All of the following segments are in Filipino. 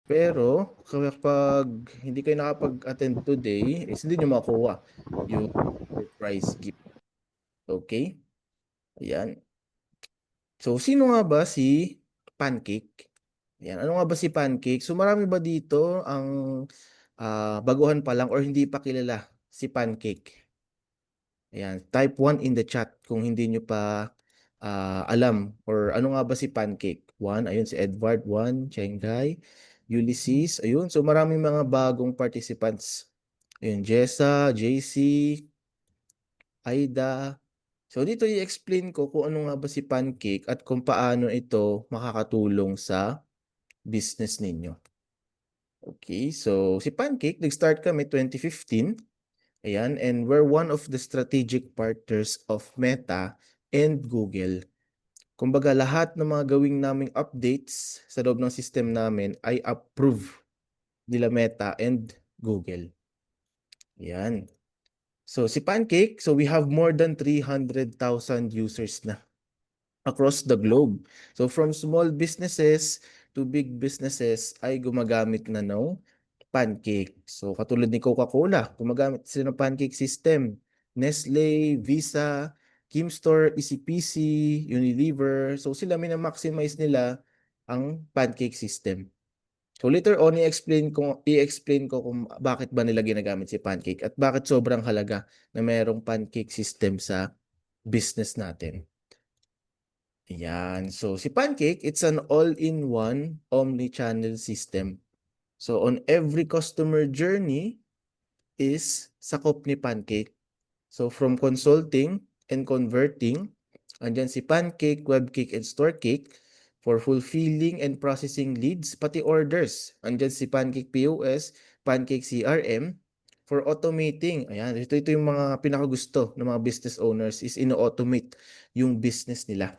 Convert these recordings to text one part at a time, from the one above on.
Pero kapag hindi kayo nakapag-attend today, is hindi nyo makuha yung surprise gift. Okay? Ayan. So, sino nga ba si Pancake? Ayan. Ano nga ba si Pancake? So, marami ba dito ang baguhan pa lang or hindi pa kilala si Pancake? Ayan. Type 1 in the chat kung hindi nyo pa alam or ano nga ba si Pancake. 1, ayun si Edward, 1, Chengai, Ulysses, ayun. So, maraming mga bagong participants. Ayun, Jessa, JC, Aida. So dito i-explain ko kung ano nga ba si Pancake at kung paano ito makakatulong sa business ninyo. Okay, so si Pancake, nag-start kami 2015. Ayan, and we're one of the strategic partners of Meta and Google. Kumbaga lahat ng mga gawing naming updates sa loob ng system namin ay approve nila Meta and Google. Ayan. So si Pancake, so we have more than 300,000 users na across the globe. So from small businesses to big businesses ay gumagamit na ng Pancake. So katulad ni Coca-Cola, gumagamit sila ng Pancake system. Nestle, Visa, Kimstore, ECPC, Unilever. So sila minamaximize nila ang Pancake system. So later on, i-explain ko kung bakit ba nila ginagamit si Pancake at bakit sobrang halaga na mayroong Pancake system sa business natin. Ayan. So si Pancake, it's an all-in-one omni-channel system. So on every customer journey is sakop ni Pancake. So from consulting and converting, andyan si Pancake, Webcake, and Storecake. For fulfilling and processing leads, pati orders. Andyan si Pancake POS, Pancake CRM. For automating, ayan, ito yung mga pinakagusto ng mga business owners is ino-automate yung business nila.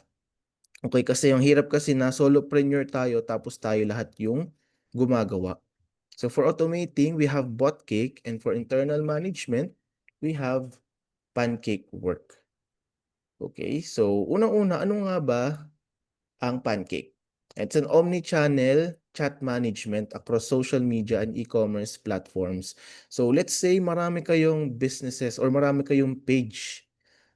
Okay, kasi yung hirap kasi na solopreneur tayo tapos tayo lahat yung gumagawa. So for automating, we have Botcake, and for internal management, we have Pancake Work. Okay, so unang-una, ano nga ba ang Pancake? It's an omni-channel chat management across social media and e-commerce platforms. So let's say marami kayong businesses or marami kayong page.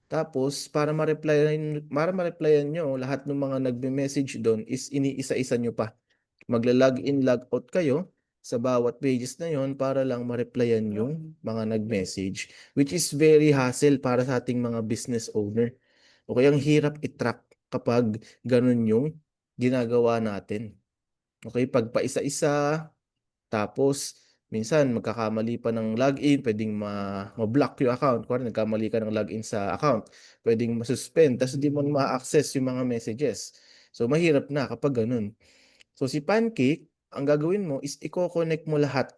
Tapos, para ma-replyan nyo, lahat ng mga nagme-message doon is iniisa-isa nyo pa. Magla-login, logout kayo sa bawat pages na yon para lang ma-replyan yung mga nag-message, which is very hassle para sa ating mga business owner. O kaya ang hirap i-track kapag ganun yung ginagawa natin. Okay, pag paisa-isa, tapos, minsan magkakamali pa ng login, pwedeng ma-block yung account. Kung nagkamali ka ng login sa account, pwedeng ma-suspend, tapos hindi mo ma-access yung mga messages. So, mahirap na kapag ganun. So, si Pancake, ang gagawin mo is i-connect mo lahat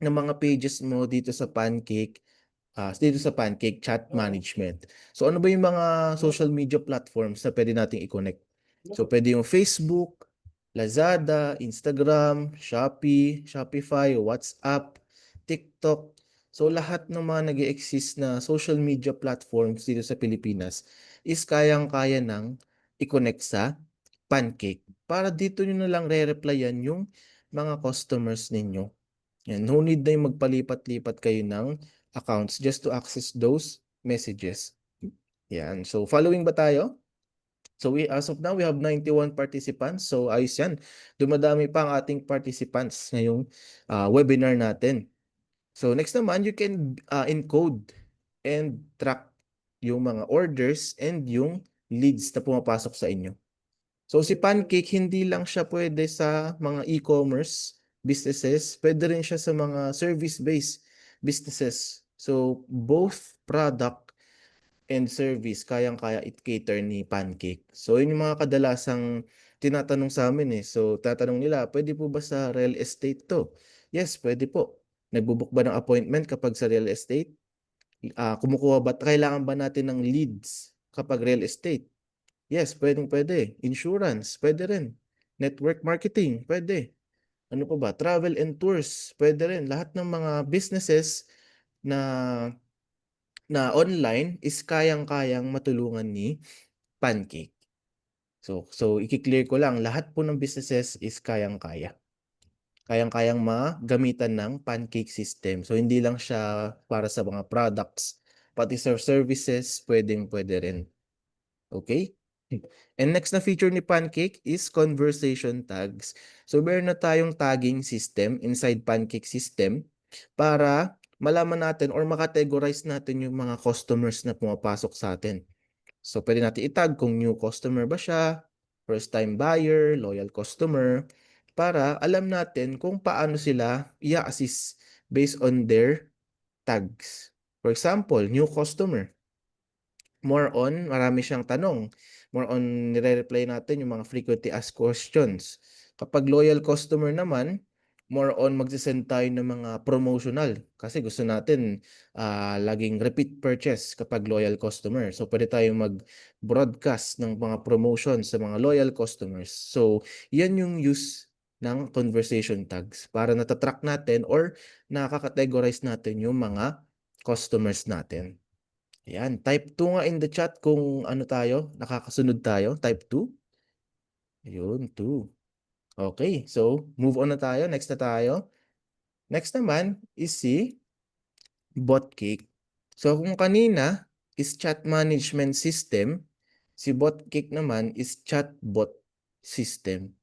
ng mga pages mo dito sa Pancake Chat Management. So, ano ba yung mga social media platforms na pwede nating i-connect? So, pwede yung Facebook, Lazada, Instagram, Shopee, Shopify, WhatsApp, TikTok. So, lahat ng mga nag-exist na social media platforms dito sa Pilipinas is kayang-kaya ng i-connect sa Pancake. Para dito nyo na lang re-replyan yung mga customers ninyo. Yan, no need na yung magpalipat-lipat kayo ng accounts just to access those messages. Yan. So, following ba tayo? So, as of now, we have 91 participants. So, ayos yan. Dumadami pa ang ating participants ngayong webinar natin. So, next naman, you can encode and track yung mga orders and yung leads na pumapasok sa inyo. So si Pancake, hindi lang siya pwede sa mga e-commerce businesses, pwede rin siya sa mga service-based businesses. So both product and service, kayang-kaya it-cater ni Pancake. So yun yung mga kadalasang tinatanong sa amin eh. So tatanong nila, pwede po ba sa real estate to? Yes, pwede po. Nagbubook ba ng appointment kapag sa real estate? Kumukuha ba, kailangan ba natin ng leads kapag real estate? Yes, pwede. Insurance, pwede rin. Network marketing, pwede. Ano pa ba? Travel and tours, pwede rin. Lahat ng mga businesses na online is kayang-kayang matulungan ni Pancake. So i-clear ko lang, lahat po ng businesses is kayang-kaya. kayang-kayang magamitan ng pancake system. So hindi lang siya para sa mga products, pati sa services, pwedeng-pwede rin. Okay? And next na feature ni Pancake is conversation tags. So meron na tayong tagging system inside Pancake system para malaman natin or makategorize natin yung mga customers na pumapasok sa atin. So pwede natin itag kung new customer ba siya, first time buyer, loyal customer, para alam natin kung paano sila i-assist based on their tags. For example, new customer. More on, marami siyang tanong. More on, nire-reply natin yung mga frequently asked questions. Kapag loyal customer naman, more on magsisend tayo ng mga promotional. Kasi gusto natin laging repeat purchase kapag loyal customer. So, pwede tayong mag-broadcast ng mga promotions sa mga loyal customers. So, yan yung use ng conversation tags para natatrack natin or nakaka-categorize natin yung mga customers natin. Ayan, type 2 nga in the chat kung ano tayo, nakakasunod tayo, type 2. Ayun, 2. Okay, so move on na tayo, next na tayo. Next naman is si BotCake. So kung kanina is chat management system, si BotCake naman is chatbot system.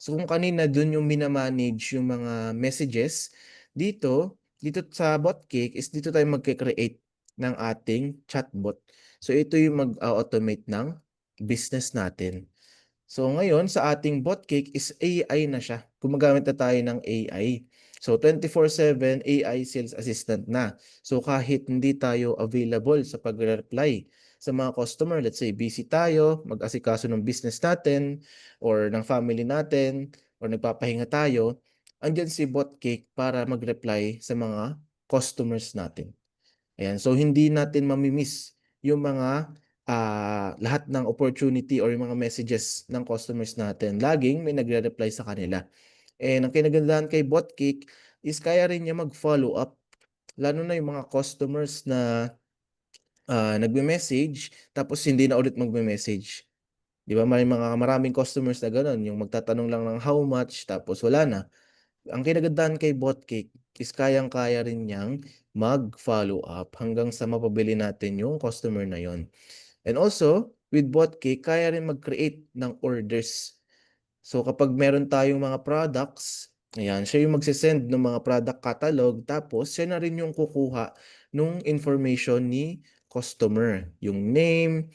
So kung kanina dun yung minamanage yung mga messages, dito sa BotCake is dito tayo magke-create ng ating chatbot. So ito yung mag-automate ng business natin. So ngayon sa ating BotCake is AI na siya. Gumagamit na tayo ng AI. So 24/7 AI sales assistant na. So kahit hindi tayo available sa pagre-reply sa mga customer, let's say busy tayo, mag-asikaso ng business natin or ng family natin or nagpapahinga tayo, andyan si BotCake para mag-reply sa mga customers natin. Ayan, so hindi natin mamimiss yung mga lahat ng opportunity or yung mga messages ng customers natin. Laging may nagre-reply sa kanila. And ang kinagandahan kay BotCake is kaya rin niya mag-follow up. Lalo na yung mga customers na nagme-message tapos hindi na ulit magme-message. Di ba? Maraming customers na gano'n, yung magtatanong lang ng how much tapos wala na. Ang kinagandahan kay BotCake is kayang-kaya rin niyang mag-follow up hanggang sa mapabili natin yung customer na yon. And also, with BotCake, kaya rin mag-create ng orders. So kapag meron tayong mga products, ayan, siya yung magsisend ng mga product catalog, tapos siya na rin yung kukuha ng information ni customer. Yung name,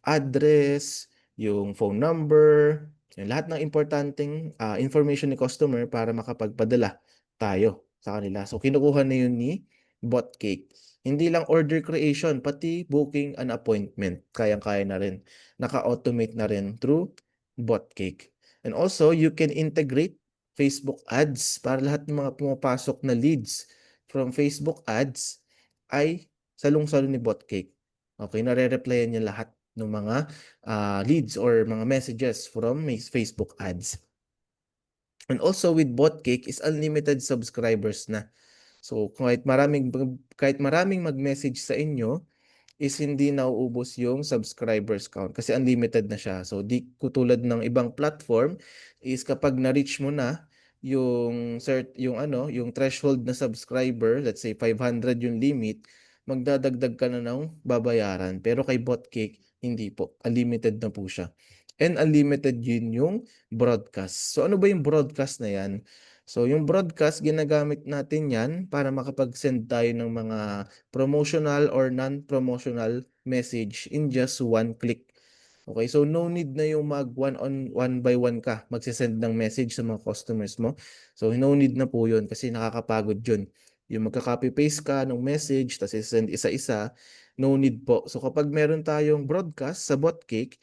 address, yung phone number, yung lahat ng importanteng information ni customer para makapagpadala tayo sa kanila. So kinukuha na yun ni BotCake. Hindi lang order creation, pati booking an appointment. Kayang-kaya na rin. Naka-automate na rin through BotCake. And also, you can integrate Facebook ads para lahat ng mga pumapasok na leads from Facebook ads ay salong-salo ni BotCake. Okay, nare-replyan niya lahat ng mga leads or mga messages from Facebook ads. And also with BotCake is unlimited subscribers na. So kahit maraming mag-message sa inyo is hindi nauubos yung subscribers count kasi unlimited na siya. So di katulad ng ibang platform is kapag na-reach mo na yung threshold na subscriber, let's say 500 yung limit, magdadagdag ka na ng babayaran. Pero kay BotCake, hindi po. Unlimited na po siya. And unlimited yun yung broadcast. So ano ba yung broadcast na yan? So yung broadcast, ginagamit natin yan para makapag-send tayo ng mga promotional or non-promotional message in just one click. Okay, so no need na yung mag one by one ka magsisend ng message sa mga customers mo. So no need na po yun kasi nakakapagod yun. Yung magka-copy paste ka ng message tapos send isa-isa, no need po. So kapag meron tayong broadcast sa BotCake,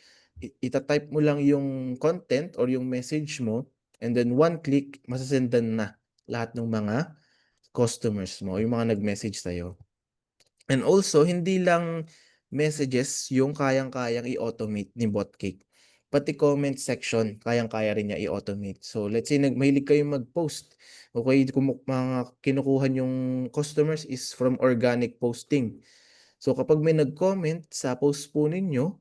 itatype mo lang yung content or yung message mo and then one click, masasendan na lahat ng mga customers mo, yung mga nag-message sa'yo. And also, hindi lang messages yung kayang-kayang i-automate ni BotCake. Pati comment section, kayang-kaya rin niya i-automate. So, let's say mahilig kayong mag-post. Okay, kung mga kinukuha yung customers is from organic posting. So, kapag may nag-comment sa post po ninyo,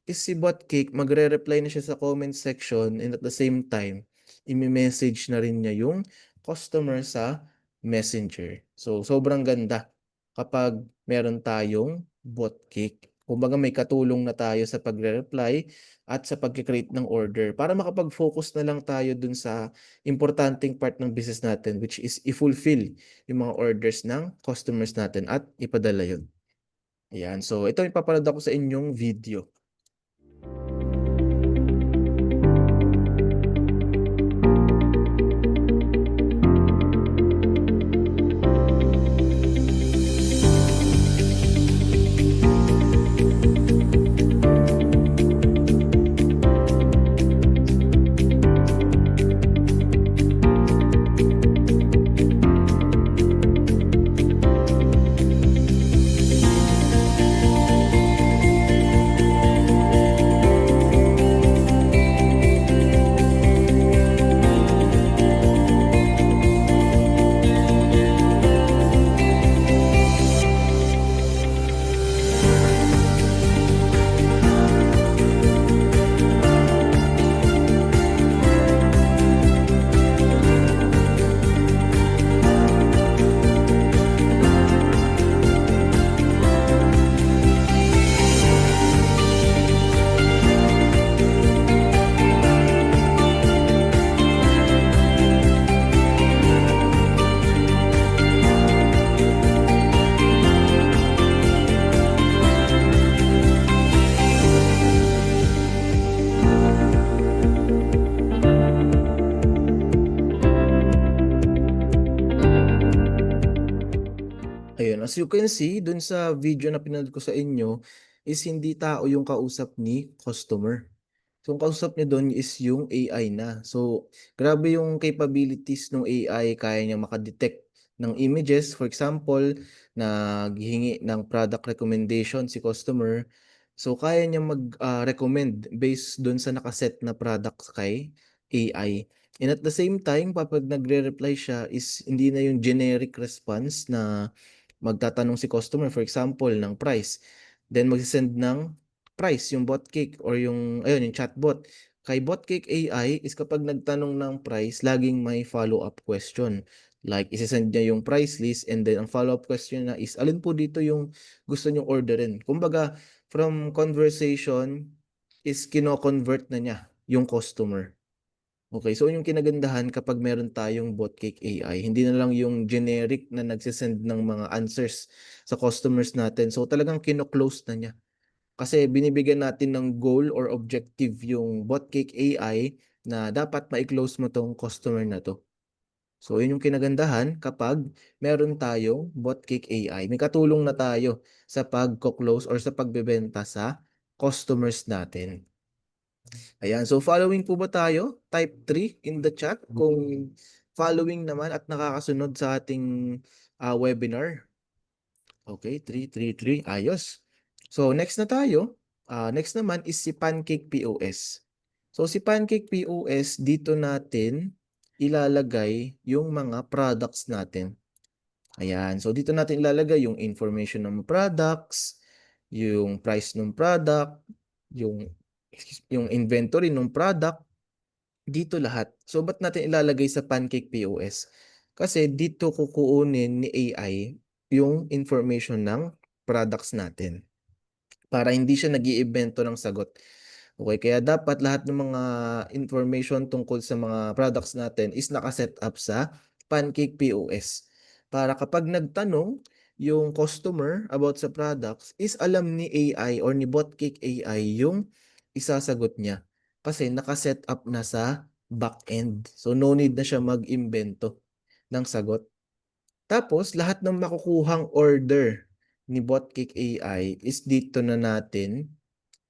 is si BotCake, magre-reply na siya sa comment section and at the same time, imi-message na rin niya yung customer sa Messenger. So, sobrang ganda kapag meron tayong botcake. Kumbaga may katulong na tayo sa pagre-reply at sa pag-create ng order para makapag-focus na lang tayo dun sa importanteng part ng business natin, which is i-fulfill yung mga orders ng customers natin at ipadala yun. Ayan. So, ito yung papanood ako sa inyong video. Ayun, as you can see, dun sa video na pinanood ko sa inyo, is hindi tao yung kausap ni customer. So, ang kausap niya doon is yung AI na. So, grabe yung capabilities ng AI. Kaya niya makadetect ng images. For example, naghihingi ng product recommendation si customer. So, kaya niya mag-recommend based doon sa nakaset na products kay AI. And at the same time, kapag nagre-reply siya is hindi na yung generic response na magtatanong si customer, for example, ng price. Then, magsisend ng price, yung botcake or yung, ayun, yung chatbot. Kay Botcake AI is kapag nagtanong ng price, laging may follow-up question. Like, isesend niya yung price list and then ang follow-up question na is, alin po dito yung gusto niyong orderin? Kumbaga, from conversation is kino-convert na niya yung customer. Okay, so yung kinagandahan kapag meron tayong Botcake AI, hindi na lang yung generic na nagsisend ng mga answers sa customers natin. So talagang kino-close na niya. Kasi binibigyan natin ng goal or objective yung Botcake AI na dapat ma-close mo tong customer na to. So yun yung kinagandahan kapag meron tayong Botcake AI. May katulong na tayo sa pagko-close or sa pagbebenta sa customers natin. Ayan, so following po ba tayo? Type 3 in the chat kung following naman at nakakasunod sa ating webinar. Okay, 333. Ayos. So next na tayo. Next naman is si Pancake POS. So si Pancake POS, dito natin ilalagay yung mga products natin. Ayan. So dito natin ilalagay yung information ng products, yung price ng product, yung yung inventory ng product, dito lahat. So ba't natin ilalagay sa Pancake POS? Kasi dito kukuunin ni AI yung information ng products natin para hindi siya nag-iimbento ng sagot. Okay, kaya dapat lahat ng mga information tungkol sa mga products natin is nakaset up sa Pancake POS. Para kapag nagtanong yung customer about sa products, is alam ni AI or ni Botcake AI yung isasagot niya. Kasi nakaset up na sa backend. So no need na siya mag-imbento ng sagot. Tapos lahat ng makukuhang order ni Botcake AI is dito na natin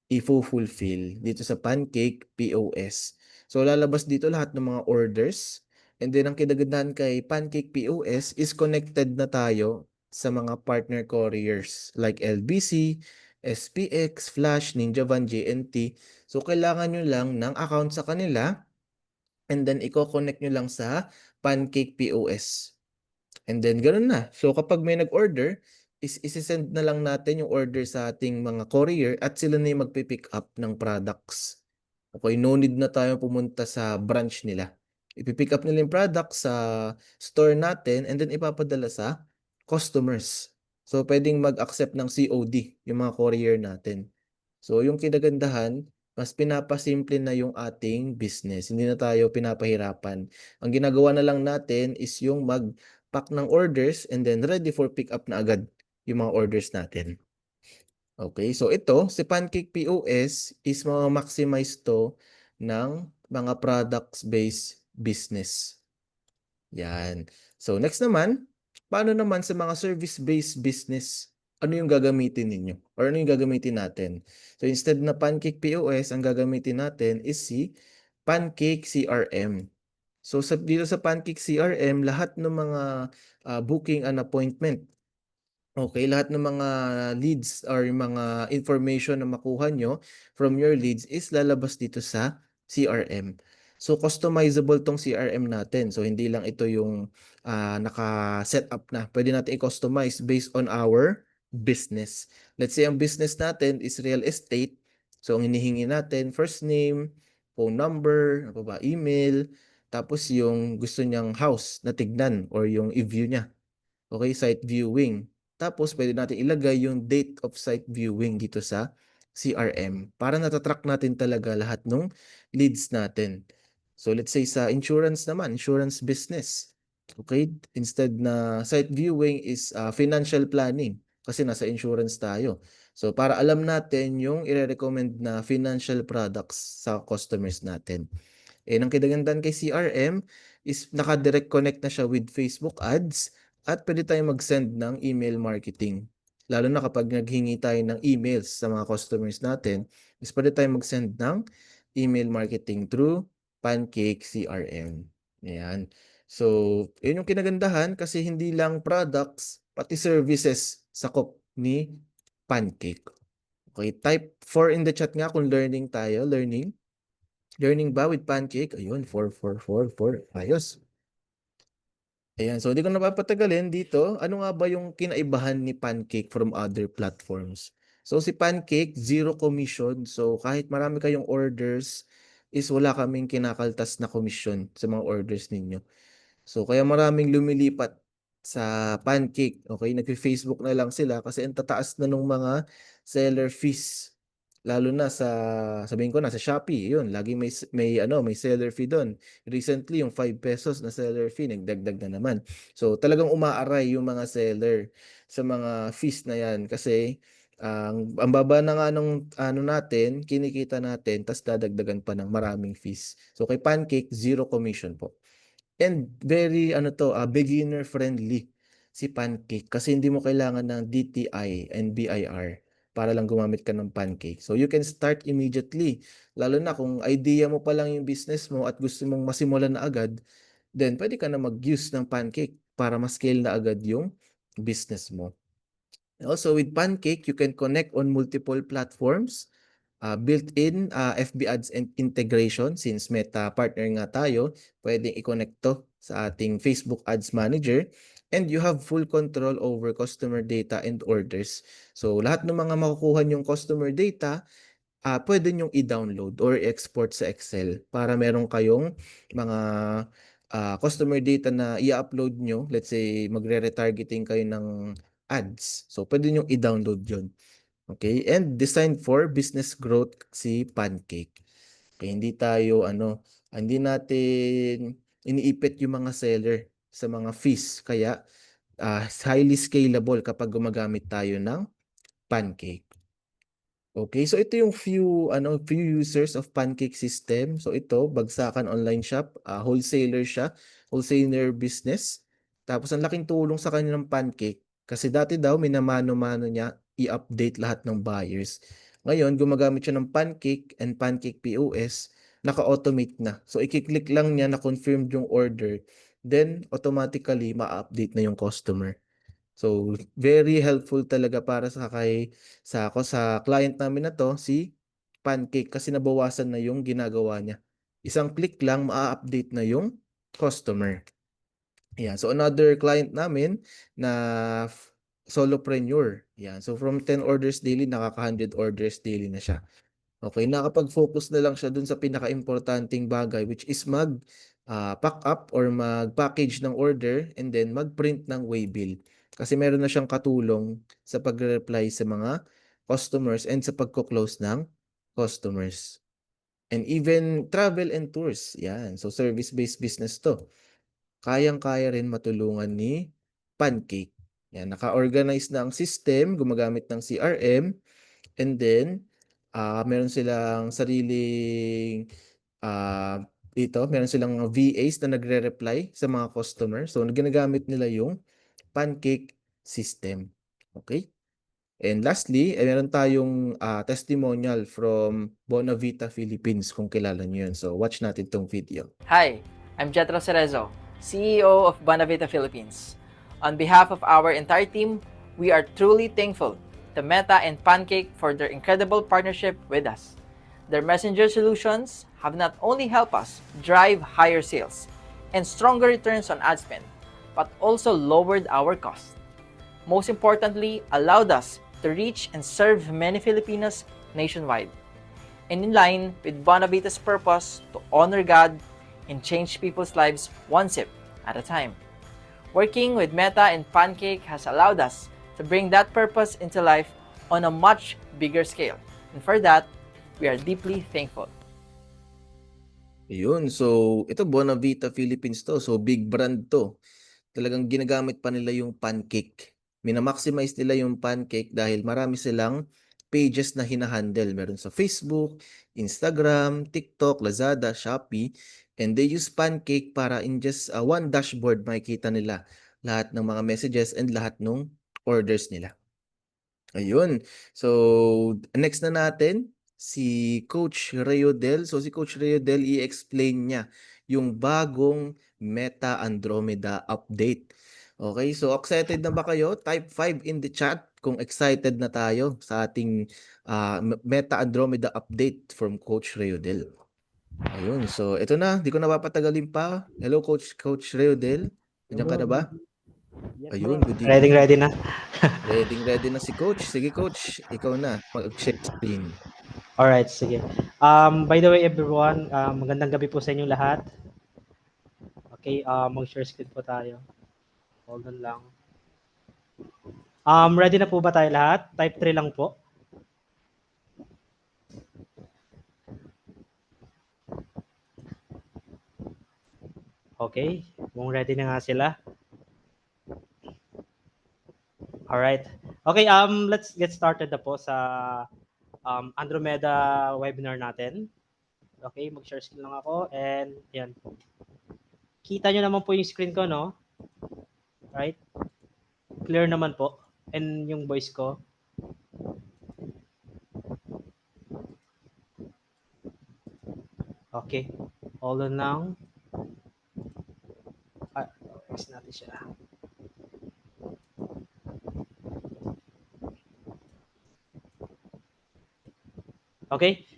i-fulfill dito sa Pancake POS. So lalabas dito lahat ng mga orders, and then ang kinagandahan kay Pancake POS is connected na tayo sa mga partner couriers like LBC, SPX, Flash, Ninjavan, JNT. So kailangan nyo lang ng account sa kanila and then i-connect nyo lang sa Pancake POS. And then ganoon na. So kapag may nag-order, isi-send na lang natin yung order sa ating mga courier at sila na yung magpi-pick up ng products. Okay, no need na tayo pumunta sa branch nila. Ipipick up nila yung product sa store natin and then ipapadala sa customers. So, pwedeng mag-accept ng COD yung mga courier natin. So, yung kinagandahan, mas pinapasimple na yung ating business. Hindi na tayo pinapahirapan. Ang ginagawa na lang natin is yung mag-pack ng orders and then ready for pick up na agad yung mga orders natin. Okay, so ito, si Pancake POS is ma-maximize to ng mga products-based business. Yan. So next naman, paano naman sa mga service-based business? Ano yung gagamitin ninyo? Or ano yung gagamitin natin? So instead na Pancake POS, ang gagamitin natin is si Pancake CRM. So dito sa Pancake CRM, lahat ng mga booking and appointment. Okay, lahat ng mga leads or yung mga information na makuha nyo from your leads is lalabas dito sa CRM. So customizable tong CRM natin. So hindi lang ito yung naka-set up na. Pwede natin i-customize based on our business. Let's say ang business natin is real estate. So ang hinihingi natin, first name, phone number, ano pa ba, email, tapos yung gusto niyang house na tignan or yung i-view niya. Okay, site viewing. Tapos, pwede natin ilagay yung date of site viewing dito sa CRM para natatrack natin talaga lahat ng leads natin. So, let's say sa insurance naman, insurance business. Okay, instead na site viewing is financial planning kasi nasa insurance tayo. So, para alam natin yung i-recommend na financial products sa customers natin. Ang kagandahan kay CRM is naka-direct connect na siya with Facebook ads at pwede tayong mag-send ng email marketing. Lalo na kapag naghingi tayo ng emails sa mga customers natin, is pwede tayong mag-send ng email marketing through Pancake CRM. Ayan. So, yun yung kinagandahan kasi hindi lang products, pati services sakop ni Pancake. Okay, type 4 in the chat nga kung learning tayo, learning. Learning ba with Pancake? Ayun, 4. Ayos. Ayan, so hindi ko napapatagalin dito. Ano nga ba yung kinaibahan ni Pancake from other platforms? So si Pancake, zero commission. So kahit marami kayong orders, is wala kaming kinakaltas na commission sa mga orders ninyo. So kaya maraming lumilipat sa Pancake, okay? Nagfi-Facebook na lang sila kasi ang tataas na nung mga seller fees. Lalo na sa sabihin ko na sa Shopee, 'yun, laging may seller fee doon. Recently yung 5 pesos na seller fee nagdagdag na naman. So talagang umaaray yung mga seller sa mga fees na 'yan kasi ang baba na nga nung ano natin, kinikita natin, tas dadagdagan pa ng maraming fees. So kay Pancake, zero commission po. And very beginner friendly si Pancake kasi hindi mo kailangan ng DTI and BIR para lang gumamit ka ng Pancake. So you can start immediately. Lalo na kung idea mo pa lang yung business mo at gusto mong masimulan na agad, then pwede ka na mag-use ng Pancake para ma-scale na agad yung business mo. Also with Pancake, you can connect on multiple platforms. Built-in FB ads and integration since Meta partner nga tayo, pwedeng i-connect to sa ating Facebook Ads Manager and you have full control over customer data and orders. So lahat ng mga makukuha yung customer data, pwede nyong i-download or export sa Excel para meron kayong mga customer data na i-upload nyo. Let's say magre-retargeting kayo ng ads. So pwede nyong i-download yun. Okay, and designed for business growth si Pancake. Okay, hindi natin iniipit yung mga seller sa mga fees. Kaya highly scalable kapag gumagamit tayo ng Pancake. Okay, so ito yung few users of Pancake system. So ito, Bagsakan online shop, wholesaler siya, wholesaler business. Tapos ang laking tulong sa kanya ng Pancake kasi dati daw minamano-mano niya i-update lahat ng buyers. Ngayon, gumagamit siya ng Pancake and Pancake POS, naka-automate na. So i-click lang niya na confirmed yung order, then automatically ma-update na yung customer. So, very helpful talaga para sa client namin na to, si Pancake kasi nabawasan na yung ginagawa niya. Isang click lang maa-update na yung customer. Yeah, so another client namin na solopreneur. Yeah, so from 10 orders daily nakaka-100 orders daily na siya. Okay, nakapag-focus na lang siya dun sa pinaka-importanting bagay which is pack up or mag-package ng order and then mag-print ng waybill. Kasi meron na siyang katulong sa pagre-reply sa mga customers and sa pagko-close ng customers. And even travel and tours. Yan. So service-based business to. Kayang-kaya rin matulungan ni Pancake. Yan. Naka-organize na ang system, gumagamit ng CRM, and then meron silang sariling meron silang VAs na nagre-reply sa mga customer. So ginagamit nila yung Pancake system. Okay? And lastly, meron tayong testimonial from Bonavita Philippines kung kilala niyo yun. So watch natin tong video. Hi, I'm Jetro Cerezo, CEO of Bonavita Philippines. On behalf of our entire team, we are truly thankful to Meta and Pancake for their incredible partnership with us. Their messenger solutions have not only helped us drive higher sales and stronger returns on ad spend, but also lowered our costs. Most importantly, allowed us to reach and serve many Filipinos nationwide. And in line with Bonavita's purpose to honor God and change people's lives one sip at a time. Working with Meta and Pancake has allowed us to bring that purpose into life on a much bigger scale. And for that, we are deeply thankful. Ayun. So, ito Bonavita Philippines to. So, big brand to. Talagang ginagamit pa nila yung Pancake. Minamaximize nila yung Pancake dahil marami silang pages na hinahandle. Meron sa Facebook, Instagram, TikTok, Lazada, Shopee. And they use Pancake para in just one dashboard makikita nila lahat ng mga messages and lahat ng orders nila. Ayun. So, next na natin, si Coach Rayodel. So, si Coach Rayodel, i-explain niya yung bagong Meta Andromeda update. Okay, so excited na ba kayo? Type 5 in the chat kung excited na tayo sa ating Meta Andromeda update from Coach Rayodel. Ayun, so ito na, di ko na papatagalin pa. Hello Coach Rayodel. Nandiyan ka na ba? Yes, Ayun, bro. good evening. Ready na. Ready na si Coach. Sige Coach, ikaw na. Mag-share screen. Alright, sige. By the way, everyone, magandang gabi po sa inyong lahat. Okay, mag-share screen po tayo. Hold on lang. Ready na po ba tayo lahat? Type 3 lang po. Okay, kung ready na nga sila. Alright. Okay, let's get started na po sa Andromeda webinar natin. Okay, mag-share screen lang ako and yan. Kita nyo naman po yung screen ko, no? Right? Clear naman po. And yung voice ko. Okay. Hold on lang. Fix natin siya. Okay.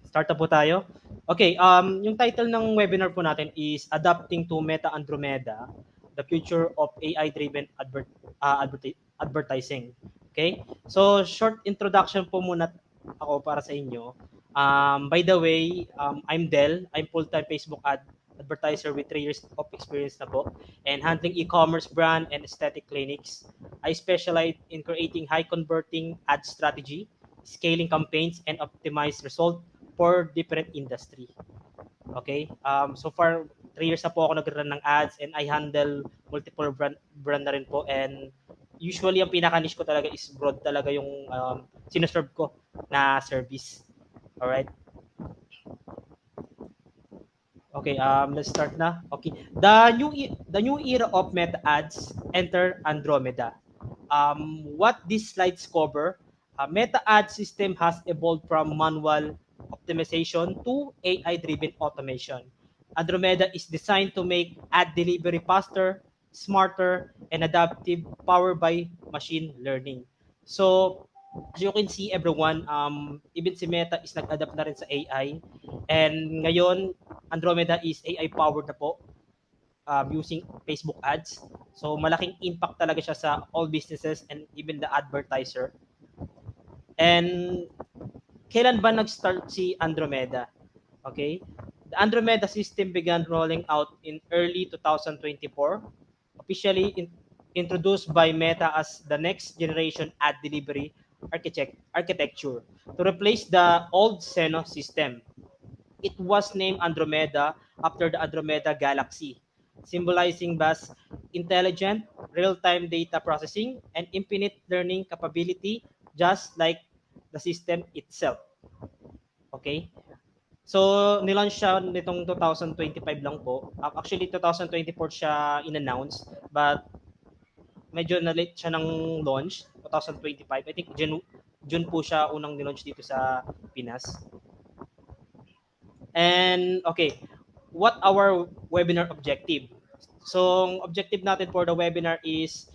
Start na po tayo. Okay. Yung title ng webinar po natin is Adapting to Meta Andromeda, the Future of AI-Driven Advertising. Okay. So, short introduction po muna ako para sa inyo. By the way, I'm Del. I'm full-time Facebook advertiser with 3 years of experience na po and handling e-commerce brand and aesthetic clinics. I specialize in creating high converting ad strategy, scaling campaigns, and optimize result for different industry. Okay? So far, 3 years na po ako nag-run ng ads and I handle multiple brand na rin po and usually ang pinaka-niche ko talaga is broad talaga yung sinuserve ko na service. Alright? Okay, let's start na. Okay. The new era of Meta ads enter Andromeda. What these slides cover, Meta ad system has evolved from manual optimization to AI-driven automation. Andromeda is designed to make ad delivery faster, smarter, and adaptive, powered by machine learning. So, as you can see everyone, even si Meta is nag-adapt na rin sa AI. And ngayon, Andromeda is AI powered na po using Facebook ads. So malaking impact talaga siya sa all businesses and even the advertiser. And kailan ba nag-start si Andromeda? Okay? The Andromeda system began rolling out in early 2024, officially introduced by Meta as the next generation ad delivery architecture to replace the old Seno system. It was named Andromeda after the Andromeda Galaxy, symbolizing vast, intelligent, real-time data processing and infinite learning capability, just like the system itself. Okay? So, nilaunch siya nitong 2025 lang po. Actually, 2024 siya in-announce, but medyo na-late siya ng launch, 2025. I think June po siya unang nilaunch dito sa Pinas. And okay, what our webinar objective? So, objective natin for the webinar is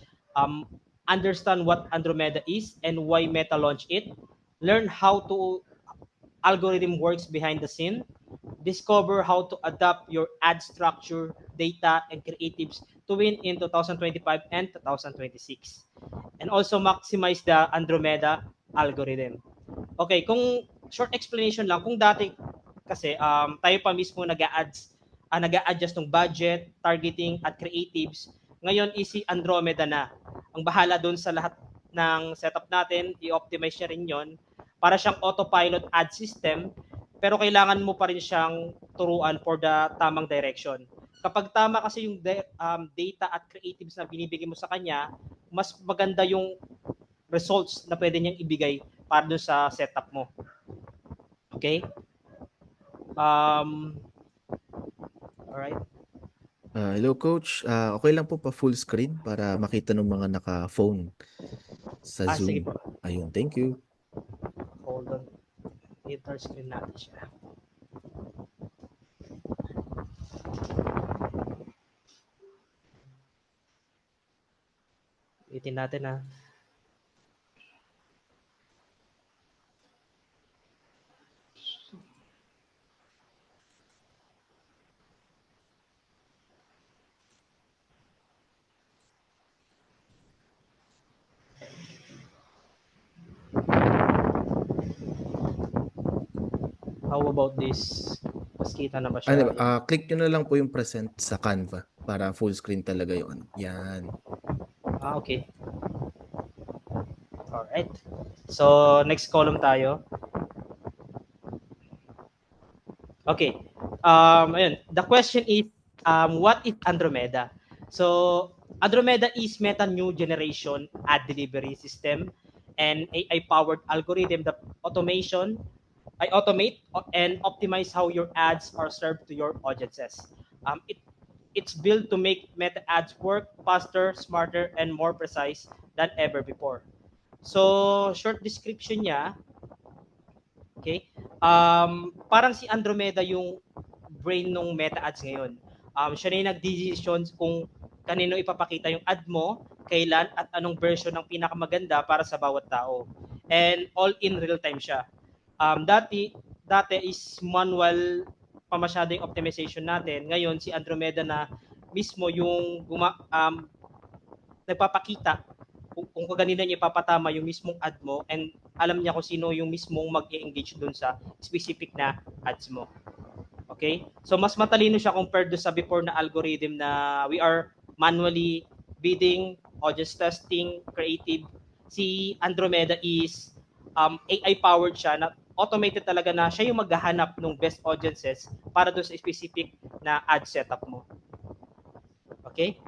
understand what Andromeda is and why Meta launched it, learn how to algorithm works behind the scene, discover how to adapt your ad structure, data, and creatives to win in 2025 and 2026. And also maximize the Andromeda algorithm. Okay, kung short explanation lang, kung dati kasi tayo pa mismo nag-a-adjust ng budget, targeting at creatives. Ngayon is si Andromeda na. Ang bahala doon sa lahat ng setup natin, i-optimize niya rin 'yon para siyang autopilot ad system, pero kailangan mo pa rin siyang turuan for the tamang direction. Kapag tama kasi yung data at creatives na binibigay mo sa kanya, mas maganda yung results na pwede niyang ibigay para doon sa setup mo. Okay? Alright. Hello coach. Okay lang po pa full screen para makita ng mga naka-phone sa Sige Zoom. po. Ayun, thank you. Hold on. Enter screen natin siya. Itin natin ha. How about this? Mas kita na ba siya? Click nyo na lang po yung present sa Canva para full screen talaga yung ano. Yan. Okay. Alright. So, next column tayo. Okay. Ayun. The question is, what is Andromeda? So, Andromeda is Meta new generation ad delivery system and AI-powered algorithm that automate and optimize how your ads are served to your audiences. It's built to make Meta ads work faster, smarter, and more precise than ever before. So, short description niya, okay? Parang si Andromeda yung brain ng Meta ads ngayon. Siya na yung nag-decision kung kanino ipapakita yung ad mo, kailan, at anong version ng pinakamaganda para sa bawat tao. And all in real time siya. Dati is manual pa masyado yung optimization natin. Ngayon, si Andromeda na mismo yung nagpapakita kung kanina niya ipapatama yung mismong ad mo and alam niya kung sino yung mismong mag-engage dun sa specific na ads mo. Okay? So, mas matalino siya compared sa before na algorithm na we are manually bidding, audience testing, creative. Si Andromeda is AI-powered siya na automated talaga na siya yung maghahanap ng best audiences para doon sa specific na ad setup mo. Okay?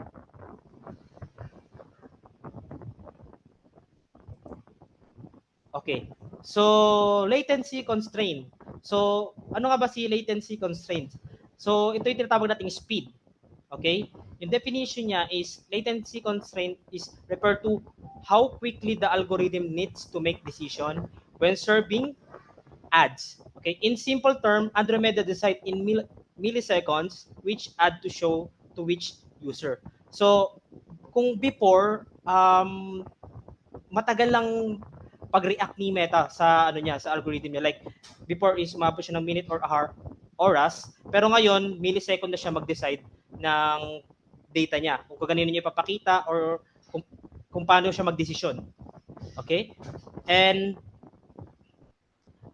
Okay. So, latency constraint. So, ano nga ba si latency constraint? So, ito yung tinatawag nating speed. Okay? Yung definition niya is latency constraint is refer to how quickly the algorithm needs to make decision when serving ads. Okay? In simple term, Andromeda decide in milliseconds which ad to show to which user. So, kung before, matagal lang pag-react ni Meta sa ano niya, sa algorithm niya. Like before is umabot siya ng minute or hour, oras, pero ngayon millisecond na siya mag-decide ng data niya. Kung kanino niya ipapakita or kung paano siya magdesisyon. Okay? And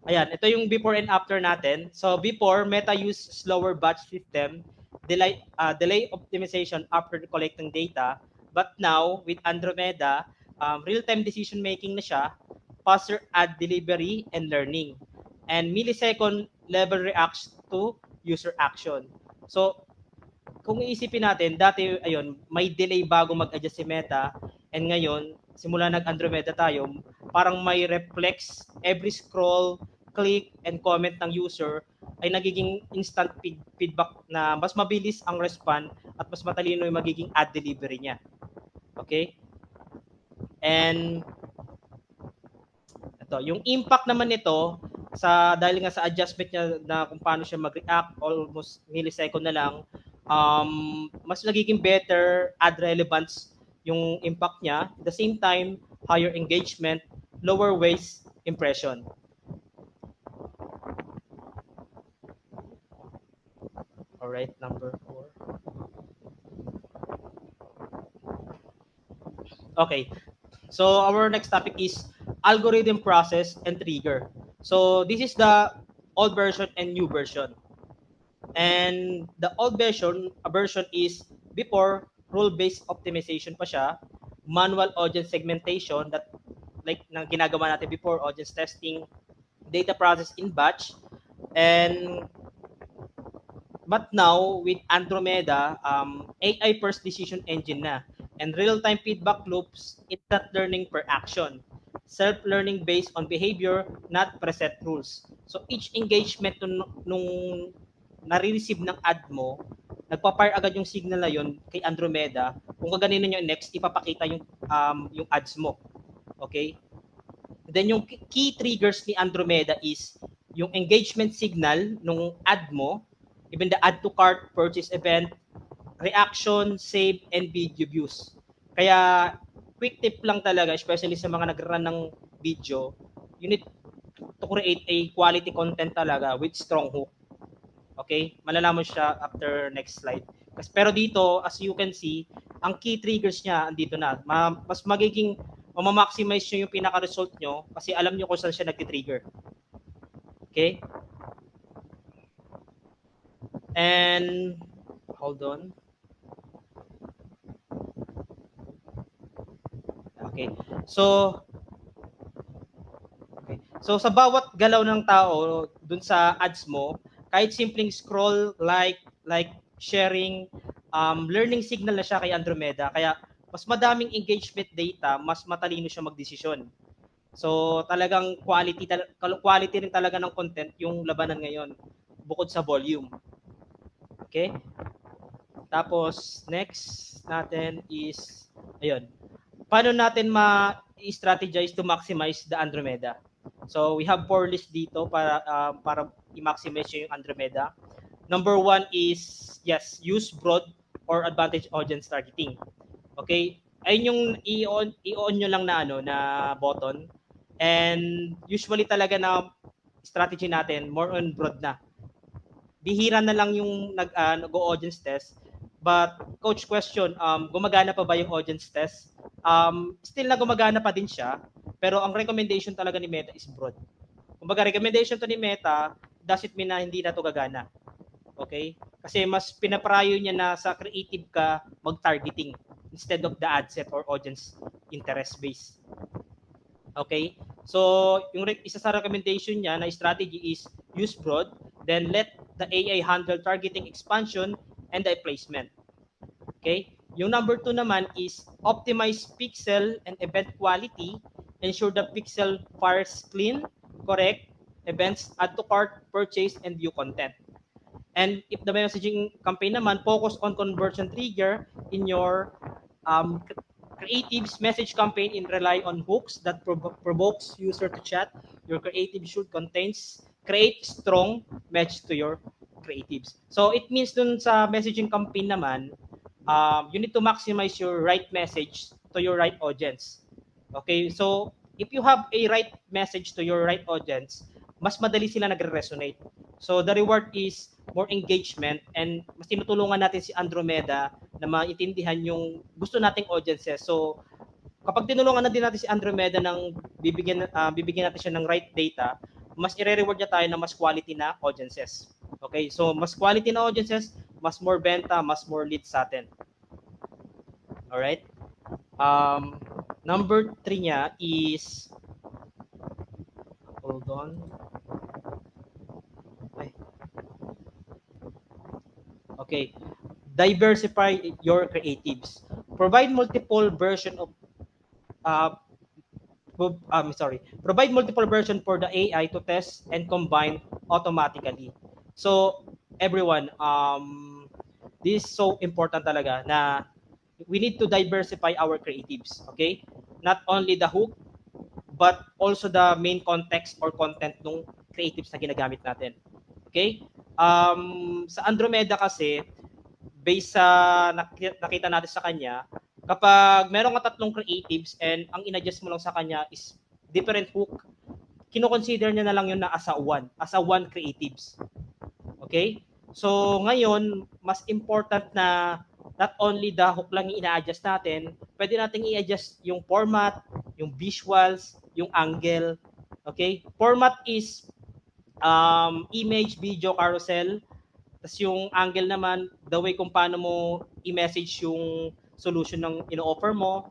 Ayan, ito yung before and after natin. So before, Meta used slower batch system, delay optimization after collecting data. But now, with Andromeda, real-time decision making na siya, faster ad delivery and learning, and millisecond level reacts to user action. So kung iisipin natin, dati ayun, may delay bago mag-adjust si Meta, and ngayon simula nag-Andromeda tayo, parang may reflex every scroll, click and comment ng user ay nagiging instant feedback na mas mabilis ang respond at mas matalino yung magiging ad delivery niya. Okay? And ito, yung impact naman nito sa dahil nga sa adjustment niya na kung paano siya mag-react almost millisecond na lang, mas nagiging better ad relevance yung impact niya. At the same time, higher engagement, lower waste impression. All right, number 4. Okay. So our next topic is algorithm process and trigger. So this is the old version and new version. And the old version is before rule-based optimization pa siya, manual audience segmentation that like na ginagawa natin before, audience testing, data process in batch, and but now with Andromeda, AI first decision engine na, and real-time feedback loops, instant learning per action, self-learning based on behavior, not preset rules. So each engagement nung nare-receive ng ad mo, nagpa-fire agad yung signal na yon kay Andromeda. Kung gaganino nyo next, ipapakita yung ads mo. Okay? Then yung key triggers ni Andromeda is yung engagement signal nung ad mo, even the add to cart, purchase event, reaction, save, and video views. Kaya quick tip lang talaga, especially sa mga nag-run ng video, you need to create a quality content talaga with strong hook. Okay? Malalaman siya after next slide. Pero dito, as you can see, ang key triggers niya andito na. Mas magiging ma-maximize nyo yung pinaka-result nyo kasi alam nyo kung saan siya nag-trigger. Okay? And hold on. Okay. So sa bawat galaw ng tao dun sa ads mo, kahit simpleng scroll, like sharing, learning signal na siya kay Andromeda. Kaya mas madaming engagement data, mas matalino siya magdesisyon. So talagang quality rin talaga ng content yung labanan ngayon bukod sa volume. Okay? Tapos next natin is ayun. Paano natin ma-strategize to maximize the Andromeda? So we have 4 lists dito para i-maximize yung Andromeda. Number 1 is yes, use broad or advantage audience targeting. Okay? Ayun yung i-on nyo lang na na button. And usually talaga na strategy natin more on broad na. Bihira na lang yung nag-audience test. But coach question, gumagana pa ba yung audience test? Still na gumagana pa din siya, pero ang recommendation talaga ni Meta is broad. Kumbaga recommendation to ni Meta, does it mean na hindi na to gagana? Okay? Kasi mas pinaprayo niya na sa creative ka mag-targeting instead of the ad set or audience interest base. Okay? So, yung isa sa recommendation niya na strategy is use broad, then let the AI handle targeting expansion and the placement. Okay? Yung number 2 naman is optimize pixel and event quality, ensure the pixel fires clean, correct, events, add to cart, purchase, and view content. And if the messaging campaign naman, focus on conversion trigger in your creatives message campaign and rely on hooks that provokes user to chat. Your creative should create strong match to your creatives. So it means dun sa messaging campaign naman, you need to maximize your right message to your right audience. Okay, so if you have a right message to your right audience, mas madali sila nagre-resonate. So the reward is more engagement, and mas tinutulungan natin si Andromeda na maintindihan yung gusto nating audiences. So kapag tinulungan na din natin si Andromeda ng bibigyan natin siya ng right data, mas i-reward niya tayo na mas quality na audiences. Okay? So, mas quality na audiences, mas more benta, mas more leads sa atin. Alright? Number 3 niya is, hold on. Okay. Diversify your creatives. Provide multiple version of provide multiple version for the AI to test and combine automatically. So everyone, this is so important talaga na we need to diversify our creatives, okay? Not only the hook, but also the main context or content ng creatives na ginagamit natin. Okay? Sa Andromeda kasi, based sa nakita natin sa kanya, kapag meron ka tatlong creatives and ang in-adjust mo lang sa kanya is different hook, kino-consider niya na lang yun na as a one creatives. Okay? So ngayon, mas important na not only the hook lang yung ina-adjust natin, pwede nating i-adjust yung format, yung visuals, yung angle. Okay? Format is image, video, carousel. Tapos yung angle naman, the way kung paano mo i-message yung solution ng ino-offer mo.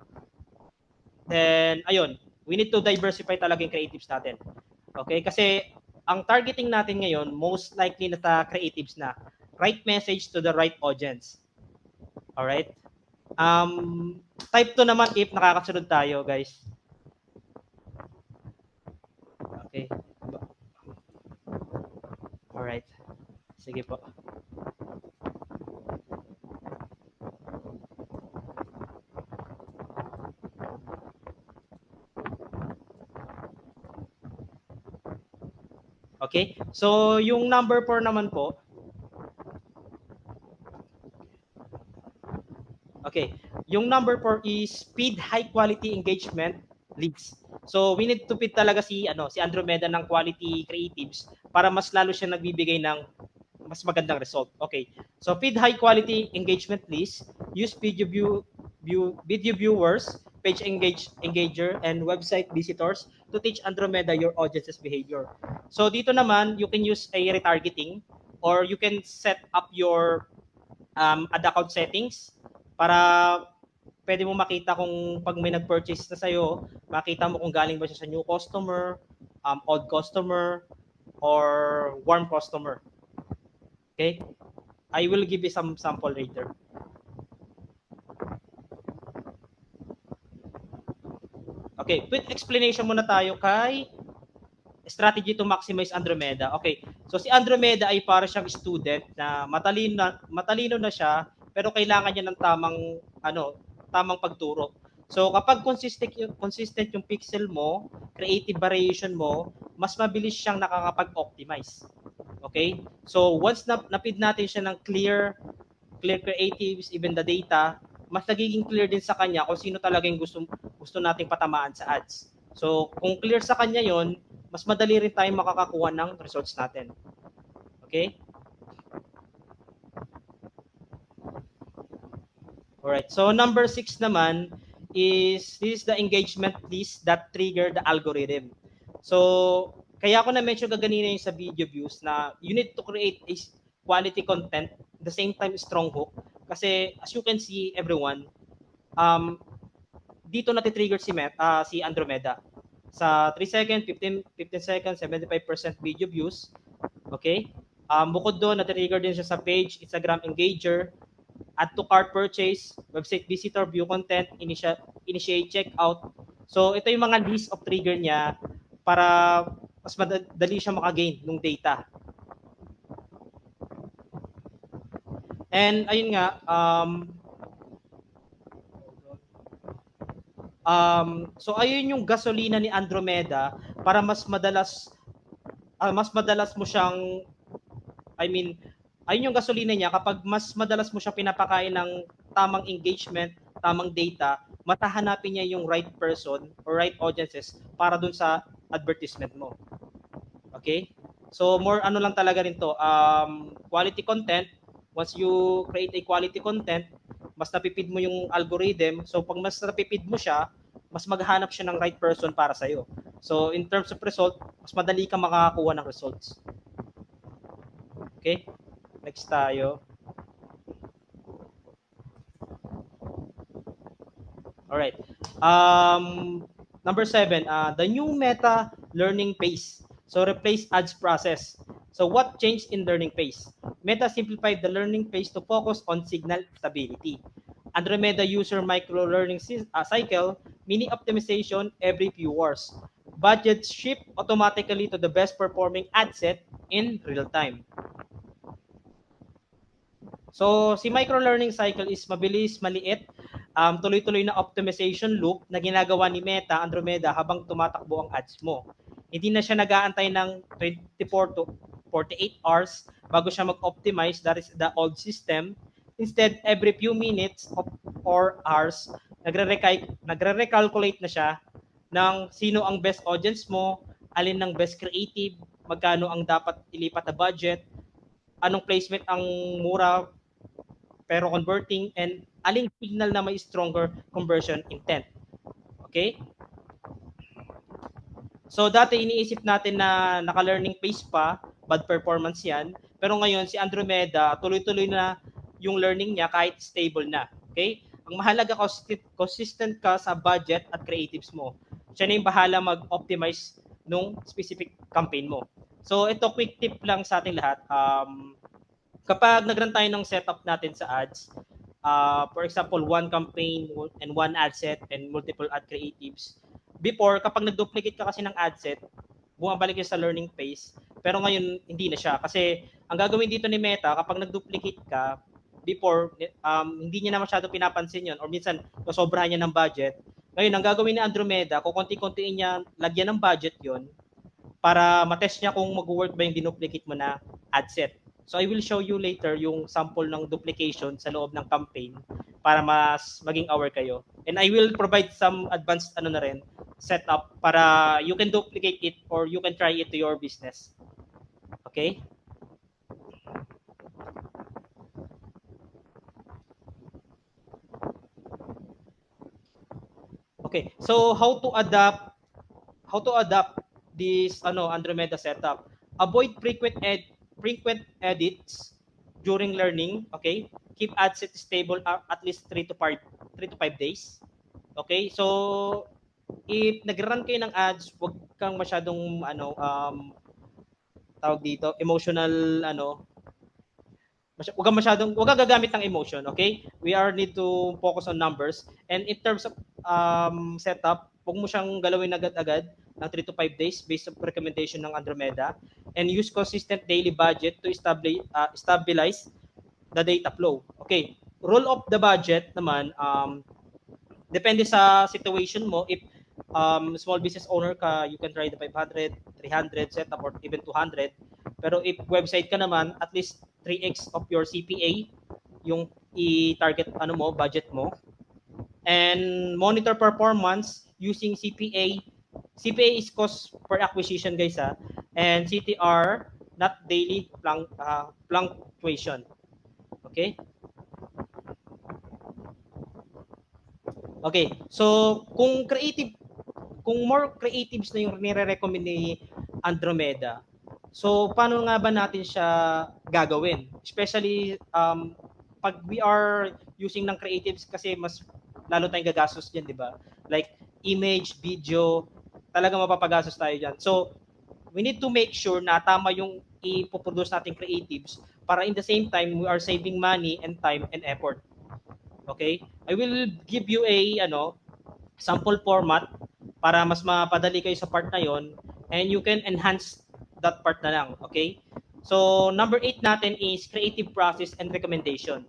Then, ayun, we need to diversify talaga yung creatives natin. Okay? Kasi ang targeting natin ngayon, most likely na sa creatives na right message to the right audience. Alright? Type 2 naman if nakakasunod tayo, guys. Okay. Alright. Sige po. Okay? So, yung number 4 naman po. Okay. Yung number 4 is speed high quality engagement leads. So, we need to feed talaga si Andromeda ng quality creatives para mas lalo siya nagbibigay ng mas magandang result. Okay. So, feed high quality engagement leads, use video viewers, page engager, and website visitors to teach Andromeda your audience's behavior. So, dito naman, you can use a retargeting or you can set up your ad account settings para pwede mo makita kung pag may nag-purchase na sa'yo, makita mo kung galing ba siya sa new customer, old customer, or warm customer. Okay? I will give you some sample later. Okay, with explanation muna tayo kay strategy to maximize Andromeda. Okay, so si Andromeda ay para siyang student na matalino na siya pero kailangan niya ng tamang pagturo. So kapag consistent yung pixel mo, creative variation mo, mas mabilis siyang nakakapag-optimize. Okay? So once na-feed natin siya ng clear creatives, even the data, mas nagiging clear din sa kanya kung sino talaga yung gusto nating patamaan sa ads. So kung clear sa kanya yon, mas madali rin tayong makakakuha ng results natin. Okay? Alright, so number 6 naman is this is the engagement list that trigger the algorithm. So, kaya ako na-mention kaganina yung sa video views na you need to create a quality content, at the same time strong hook. Kasi as you can see everyone, dito natitrigger si Andromeda. Sa 3 seconds, 15 seconds, 75% video views. Okay? Bukod doon, natitrigger din siya sa page, Instagram engager, add to cart purchase, website visitor, view content, initiate checkout. So ito yung mga list of trigger niya para mas madali siya makagain ng data. And ayun nga, so ayun yung gasolina ni Andromeda para mas madalas mo siyang, ayun yung gasolina niya kapag mas madalas mo siya pinapakain ng tamang engagement, tamang data, matahanapin niya yung right person or right audiences para dun sa advertisement mo. Okay? So more lang talaga rin to, quality content. Once you create a quality content, mas napipid mo yung algorithm. So pag mas napipid mo siya, mas maghanap siya ng right person para sa'yo. So in terms of result, mas madali ka makakakuha ng results. Okay? Next tayo. Alright. Number 7, the new meta learning pace. So replace ads process. So what changed in learning pace? Meta simplified the learning pace to focus on signal stability. Andromeda user micro learning cycle, mini optimization every few hours. Budgets shift automatically to the best performing ad set in real time. So, si micro-learning cycle is mabilis, maliit, tuloy-tuloy na optimization loop na ginagawa ni Meta, Andromeda habang tumatakbo ang ads mo. Hindi na siya nag-aantay ng 24 to 48 hours bago siya mag-optimize. That is the old system. Instead, every few minutes or hours, nagre-recalculate na siya ng sino ang best audience mo, alin ng best creative, magkano ang dapat ilipat na budget, anong placement ang mura pero converting, and aling signal na may stronger conversion intent. Okay? So dati iniisip natin na naka-learning pace pa, bad performance yan. Pero ngayon si Andromeda, tuloy-tuloy na yung learning niya kahit stable na. Okay? Ang mahalaga, consistent ka sa budget at creatives mo. Siya na yung bahala mag-optimize nung specific campaign mo. So ito, quick tip lang sa ating lahat. Kapag nag-run tayo ng setup natin sa ads, for example, one campaign and one ad set and multiple ad creatives. Before, kapag nag-duplicate ka kasi ng ad set, bumabalik yun sa learning phase. Pero ngayon, hindi na siya. Kasi ang gagawin dito ni Meta, kapag nag-duplicate ka, before, hindi niya na masyado pinapansin yun or minsan, sobrahan niya ng budget. Ngayon, ang gagawin ni Andromeda, kung konti-kontiin niya, lagyan ng budget yon para matest niya kung mag-work ba yung dinuplicate mo na ad set. So I will show you later yung sample ng duplication sa loob ng campaign para mas maging aware kayo. And I will provide some advanced na rin setup para you can duplicate it or you can try it to your business. Okay? Okay. So how to adapt this Andromeda setup? Avoid frequent edits during learning, okay? Keep ad set stable at least 3 to 5 days. Okay? So if nag-run kayo ng ads, wag kang masyadong tawag dito, emotional wag kang gagamit ng emotion, okay? We are need to focus on numbers, and in terms of setup, wag mo siyang galawin agad-agad ng 3 to 5 days based on recommendation ng Andromeda, and use consistent daily budget to stabilize the data flow. Okay, roll up the budget naman, depende sa situation mo. If small business owner ka, you can try the 500, 300 setup or even 200. Pero if website ka naman, at least 3x of your CPA yung i-target budget mo. And monitor performance using CPA. CPA is cost per acquisition, guys, and CTR, not daily fluctuation. Okay? Okay. So, kung more creatives na yung nire-recommend ni Andromeda, so paano nga ba natin siya gagawin? Especially pag we are using ng creatives kasi mas lalo tayong gagastos diyan, di ba? Like image, video, talaga mapapagastos tayo diyan. So we need to make sure na tama yung ipoproduce nating creatives para in the same time we are saving money and time and effort. Okay? I will give you a sample format para mas mapadali kayo sa part na yon, and you can enhance that part na lang. Okay? So, number 8 natin is creative process and recommendation.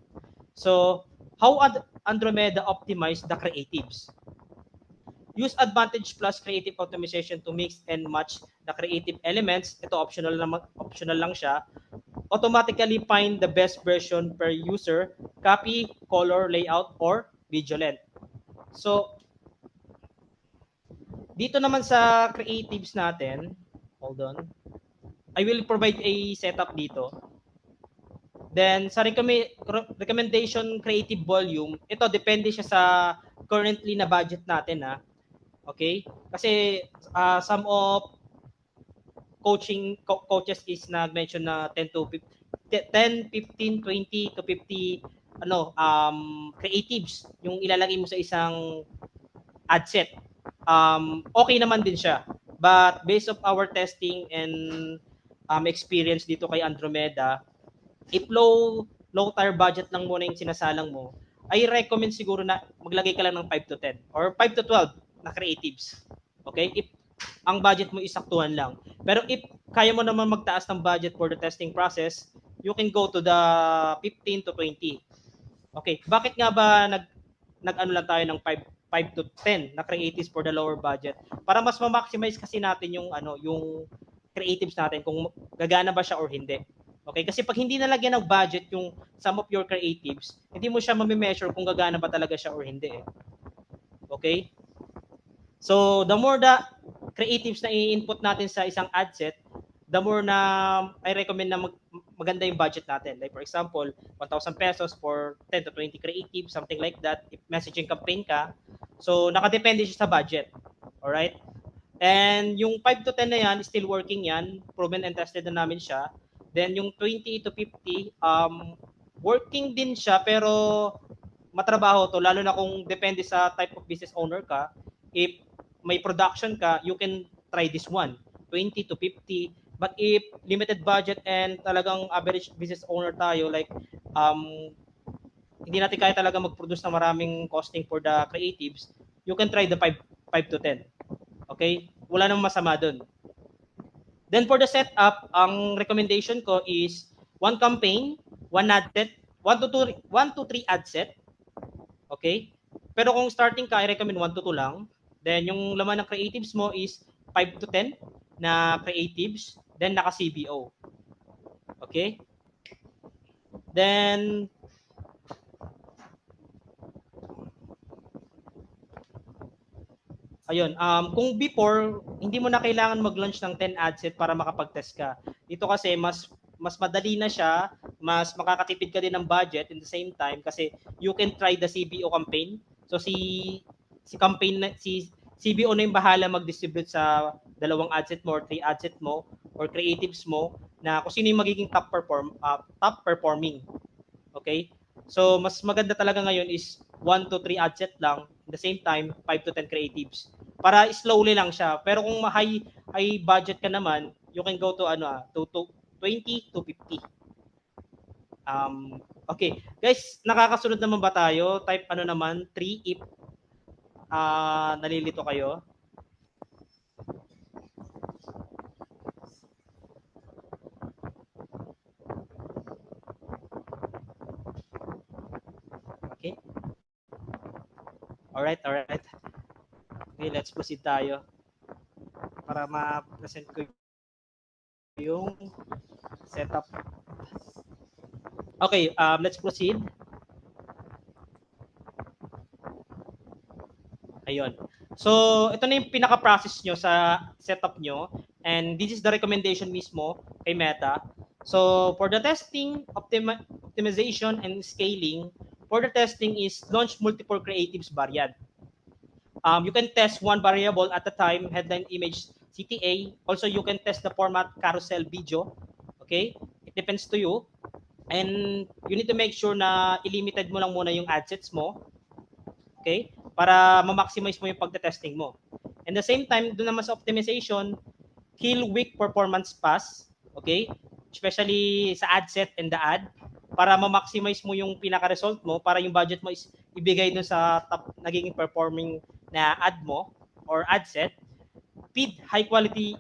So, how Andromeda optimize the creatives? Use Advantage Plus Creative Optimization to mix and match the creative elements. Ito optional lang siya. Automatically find the best version per user, copy, color, layout, or video length. So, dito naman sa creatives natin, hold on, I will provide a setup dito. Then, sa recommendation creative volume, ito depende siya sa currently na budget natin. Okay? Kasi some of coaches is nag-mention na 10 to 10, 15, 20 to 50 creatives yung ilalagay mo sa isang ad set. Okay naman din siya. But based of our testing and experience dito kay Andromeda, if low tier budget lang muna yung sinasalang mo, I recommend siguro na maglagay ka lang ng 5 to 10 or 5 to 12 na creatives. Okay? If ang budget mo isaktuhan lang. Pero if kaya mo naman magtaas ng budget for the testing process, you can go to the 15 to 20. Okay, bakit nga ba nag-ano lang tayo ng 5 to 10 na creatives for the lower budget? Para mas ma-maximize kasi natin yung yung creatives natin kung gagana ba siya or hindi. Okay, kasi pag hindi nalagyan ng budget yung some of your creatives, hindi mo siya mami-measure kung gagana ba talaga siya or hindi. Okay? So, the more the creatives na i-input natin sa isang ad set, the more na I recommend na maganda yung budget natin. Like for example, 1,000 pesos for 10 to 20 creatives, something like that. If messaging campaign ka, so nakadepende siya sa budget. Alright? And yung 5 to 10 na yan, still working yan. Proven and tested na namin siya. Then yung 20 to 50, working din siya pero matrabaho to, lalo na kung depende sa type of business owner ka. If may production ka, you can try this one, 20 to 50. But if limited budget and talagang average business owner tayo, like hindi natin kaya talaga mag-produce na maraming costing for the creatives, you can try the 5 to 10. Okay? Wala namang masama dun. Then for the setup, ang recommendation ko is one campaign, one ad set, 1 to 3 ad set. Okay? Pero kung starting ka, I recommend 1 to 2 lang. Then yung laman ng creatives mo is 5 to 10 na creatives, then naka CBO. Okay? Then ayun, kung before hindi mo na kailangan mag-launch ng 10 ad set para makapag-test ka. Dito kasi mas madali na siya, mas makakatipid ka din ng budget in the same time kasi you can try the CBO campaign. So si CBO na yung bahala mag-distribute sa dalawang ad set mo or 3 ad set mo or creatives mo na kung sino yung magiging top performing. Okay? So mas maganda talaga ngayon is 1 to 3 ad set lang, at the same time 5 to 10 creatives. Para slowly lang siya. Pero kung high budget ka naman, you can go to to 20 to 50. Okay. Guys, nakakasunod naman ba tayo? Type naman, 3 if nalilito kayo. Okay. Alright. Okay, let's proceed tayo. Para ma-present ko yung setup. Okay, let's proceed. Ayun. So, ito na yung pinaka-process nyo sa setup nyo. And this is the recommendation mismo kay Meta. So, for the testing, optimization, and scaling, for the testing is launch multiple creatives variant. You can test one variable at a time, headline, image, CTA. Also, you can test the format carousel video. Okay? It depends to you. And you need to make sure na i-limited mo lang muna yung adsets mo. Okay? Para ma-maximize mo yung pagte-testing mo. And the same time, doon naman sa optimization, kill weak performance pass. Okay? Especially sa ad set and the ad. Para ma-maximize mo yung pinaka-result mo, para yung budget mo is ibigay dun sa top naging performing na ad mo or ad set. Feed high quality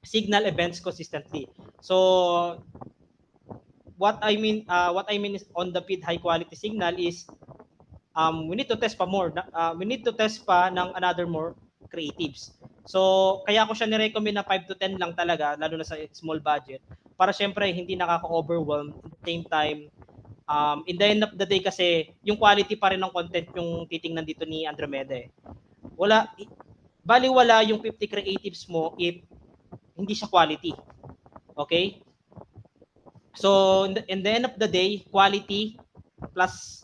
signal events consistently. So what I mean is on the feed high quality signal is we need to test pa more. We need to test pa ng another more creatives. So kaya ko siya ni-recommend na 5 to 10 lang talaga, lalo na sa small budget, para syempre hindi nakaka-overwhelm. At the same time, in the end of the day kasi, yung quality pa rin ng content yung titingnan dito ni Andromeda eh. Baliwala yung 50 creatives mo if hindi siya quality. Okay? So, in the end of the day, quality plus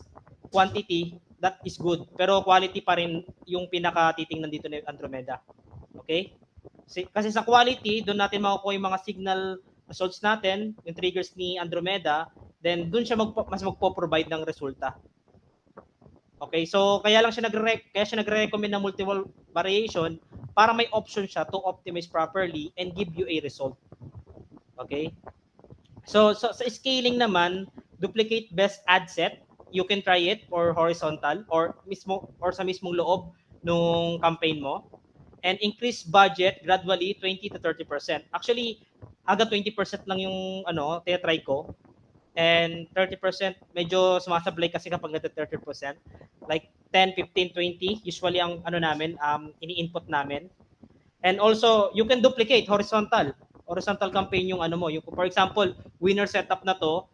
quantity, that is good. Pero quality pa rin yung pinakatitingnan dito ni Andromeda. Okay? Kasi sa quality, doon natin makukuha yung mga signal results natin, yung triggers ni Andromeda, then doon siya mas magpo-provide ng resulta. Okay, so kaya siya nagre-recommend ng multiple variation para may option siya to optimize properly and give you a result. Okay? So sa scaling naman, duplicate best ad set, you can try it for horizontal or sa mismong loob nung campaign mo, and increase budget gradually 20 to 30%. Actually, hanggang 20% lang yung tinatry ko. And 30% medyo sumasablay kasi kapag nagta 30%. Like 10, 15, 20 usually ang namin, ini-input namin. And also, you can duplicate horizontal campaign yung yung for example, winner setup na to,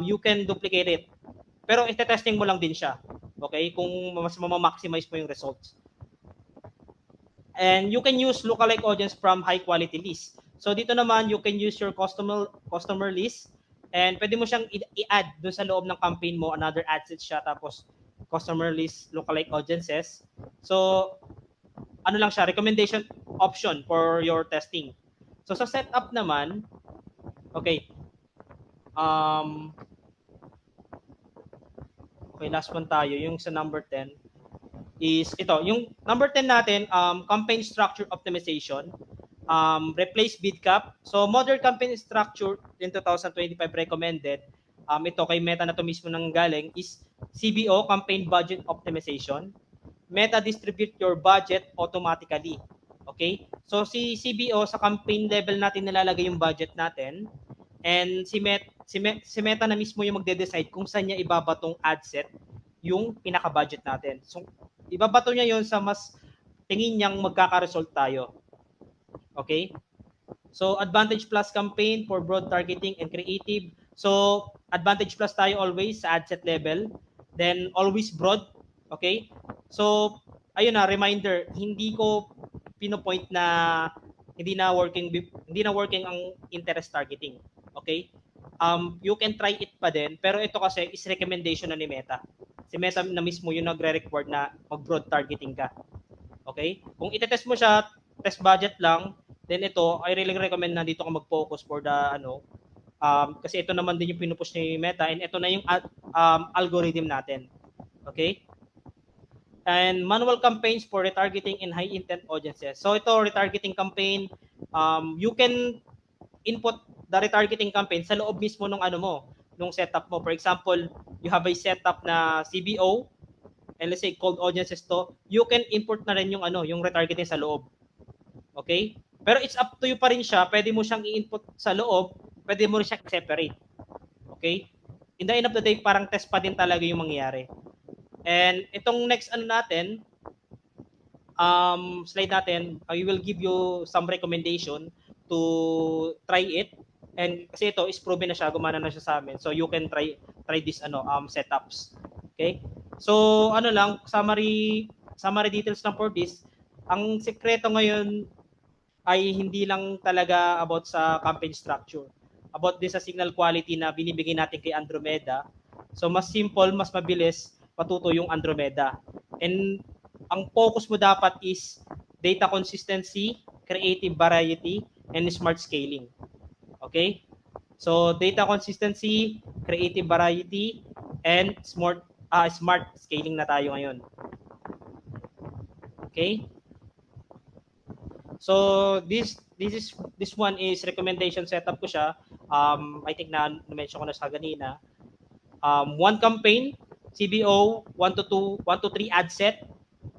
you can duplicate it. Pero ite-testing mo lang din siya. Okay? Kung mas ma-maximize mo yung results. And you can use lookalike audience from high quality list. So dito naman, you can use your customer list, and pwede mo siyang i-add doon sa loob ng campaign mo, another ad set siya, tapos customer list, lookalike audiences. So lang siya, recommendation option for your testing. So sa setup naman, okay, okay, last one tayo, yung sa number 10 is ito, yung number 10 natin, campaign structure optimization, replace bid cap. So modern campaign structure in 2025 recommended, ito kay Meta na to mismo nang galing, is CBO, campaign budget optimization. Meta distribute your budget automatically. Okay? So si CBO, sa campaign level natin nilalagay yung budget natin, and si Meta na mismo yung magde-decide kung saan niya ibabatong ad set yung pinaka-budget natin. So ibabato niya yon sa mas tingin niyang magkaka-result tayo. Okay? So Advantage Plus campaign for broad targeting and creative. So Advantage Plus tayo always sa ad set level. Then always broad. Okay? So ayun na, reminder, hindi ko pinopoint na hindi na working ang interest targeting. Okay? You can try it pa din, pero ito kasi is recommendation na ni Meta. Si Meta na mismo yung nagre-require na mag-broad targeting ka. Okay? Kung itetest mo siya, test budget lang, then ito, I really recommend na dito ka mag-focus for the kasi ito naman din yung pinupush ni Meta, and ito na yung algorithm natin. Okay? And manual campaigns for retargeting in high intent audiences. So ito, retargeting campaign, you can input the retargeting campaign sa loob mismo nung nung setup mo. For example, you have a setup na CBO, and let's say cold audiences to, you can import na rin yung yung retargeting sa loob. Okay? Pero it's up to you pa rin siya. Pwede mo siyang i-input sa loob, pwede mo rin siyang separate. Okay? In the end of the day, parang test pa din talaga yung mangyayari. And itong next natin, slide natin, I will give you some recommendation to try it. And kasi ito is proven na siya, gumana na siya sa amin. So you can try this setups. Okay? So lang, summary details lang for this. Ang sekreto ngayon ay hindi lang talaga about sa campaign structure. About din sa signal quality na binibigay natin kay Andromeda. So mas simple, mas mabilis patuto yung Andromeda. And ang focus mo dapat is data consistency, creative variety, and smart scaling. Okay? So data consistency, creative variety, and smart scaling na tayo ngayon. Okay? So this one is recommendation setup ko siya. I think na-mention ko na sa kanina. One campaign, CBO, 1 to 3 ad set,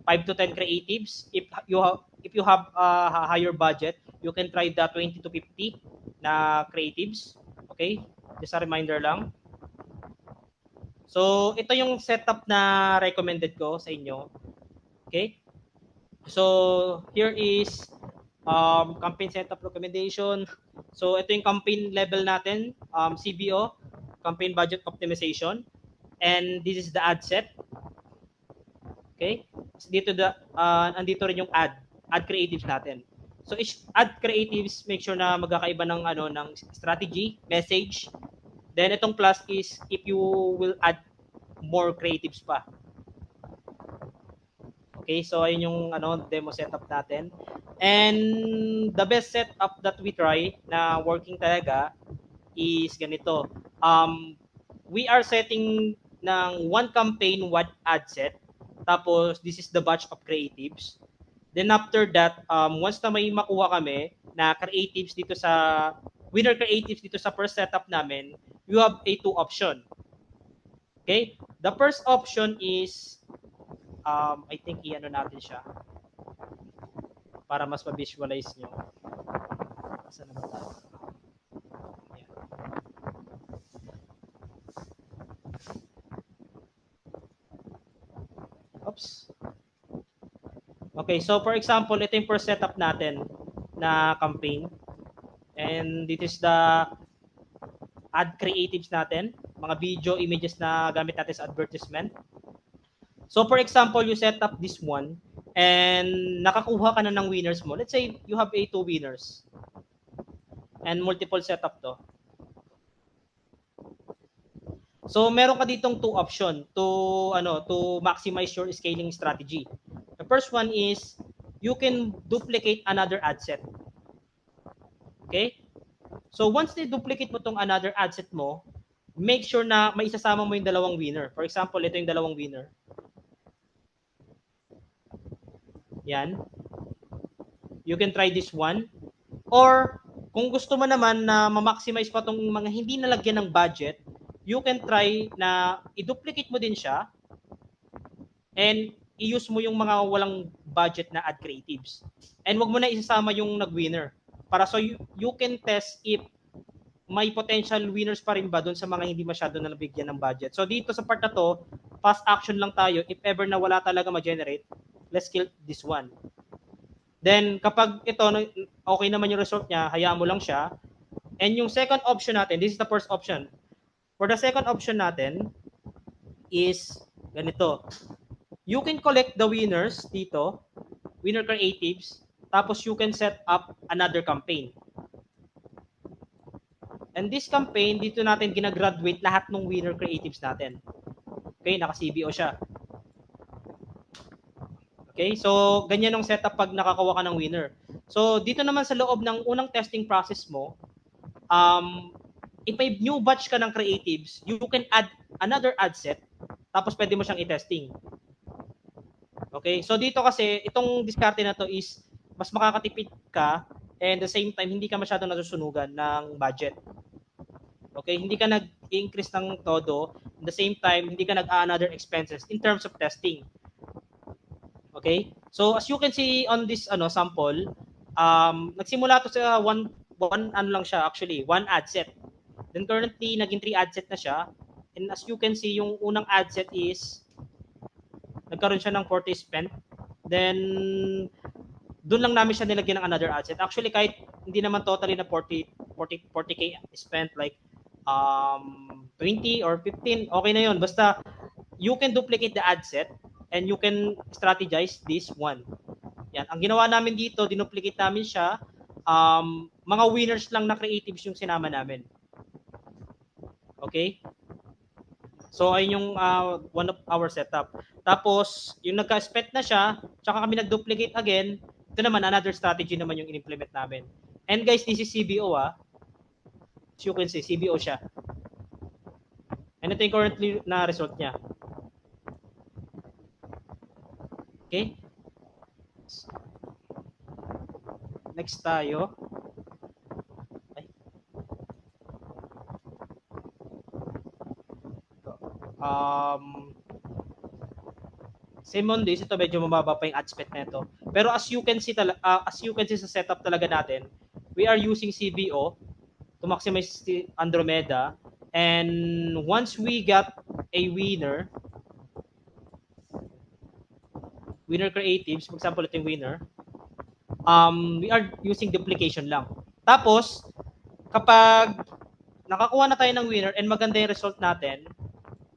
5 to 10 creatives. If you have a higher budget, you can try the 20 to 50 na creatives. Okay? Just a reminder lang. So ito yung setup na recommended ko sa inyo. Okay? So here is campaign setup recommendation. So ito yung campaign level natin, CBO, campaign budget optimization, and this is the ad set. Okay? So dito andito rin yung ad creatives natin. So each ad creatives, make sure na magkakaiba ng ng strategy, message. Then itong plus is if you will add more creatives pa. Okay, so ayun yung demo setup natin. And the best setup that we try na working talaga is ganito. We are setting ng one campaign, one ad set. Tapos this is the batch of creatives. Then after that, once na may makuha kami na creatives dito sa winner creatives dito sa first setup namin, you have a two option. Okay? The first option is I think natin siya para mas ma-visualize nyo. Saan na ba tayo? Ayan. Oops. Okay, so for example, ito yung first setup natin na campaign. And this is the ad creatives natin, mga video, images na gamit natin sa advertisement. So for example, you set up this one and nakakuha ka na ng winners mo. Let's say you have a 2 winners and multiple setup to. So meron ka ditong two option to maximize your scaling strategy. The first one is you can duplicate another ad set. Okay? So once na-duplicate mo tong another ad set mo, make sure na may isasama mo yung dalawang winner. For example, ito yung dalawang winner. Yan. You can try this one. Or kung gusto mo naman na ma-maximize pa tong mga hindi nalagyan ng budget, you can try na i-duplicate mo din siya and i-use mo yung mga walang budget na ad creatives. And wag mo na isasama yung nag-winner para so you can test if may potential winners pa rin ba doon sa mga hindi masyado na nabigyan ng budget. So dito sa part na to, fast action lang tayo. If ever na wala talaga ma-generate, let's kill this one. Then kapag ito okay naman yung result niya, hayaan mo lang siya. And yung second option natin, this is the first option. For the second option natin is ganito. You can collect the winners dito, winner creatives, tapos you can set up another campaign. And this campaign, dito natin ginagraduate lahat ng winner creatives natin. Okay, naka-CBO siya. Okay, so ganyan ang setup pag nakakuha ka ng winner. So dito naman sa loob ng unang testing process mo, if may new batch ka ng creatives, you can add another ad set, tapos pwede mo siyang i-testing. Okay, so dito kasi, itong diskarte na to is, mas makakatipid ka, and the same time, hindi ka masyado nasusunugan ng budget. Okay, hindi ka nag-increase ng todo, at the same time, hindi ka nag-another expenses in terms of testing. Okay, so as you can see on this sample, nagsimula to sa one lang siya actually, one ad set. Then currently, naging 3 ad set na siya. And as you can see, yung unang ad set is nagkaroon siya ng 40 spent. Then doon lang namin siya nilagyan ng another ad set. Actually, kahit hindi naman totally na 40k spent, like 20 or 15, okay na yun. Basta you can duplicate the ad set and you can strategize this one. Yan. Ang ginawa namin dito, dinuplicate namin siya. Mga winners lang na creatives yung sinama namin. Okay? So, ayun yung one of our setup. Tapos, yung nagka-spent na siya, tsaka kami nag-duplicate again, ito naman, another strategy naman yung in-implement namin. And guys, this is CBO As you can see, CBO siya. And ito yung currently na result niya. Okay? Next tayo. Same on this, ito medyo mababa pa yung ad spend nito. Pero as you can see sa setup talaga natin, we are using CBO to maximize the Andromeda, and once we got a winner creatives, for example, ito yung winner, we are using duplication lang. Tapos kapag nakakuha na tayo ng winner and maganda yung result natin,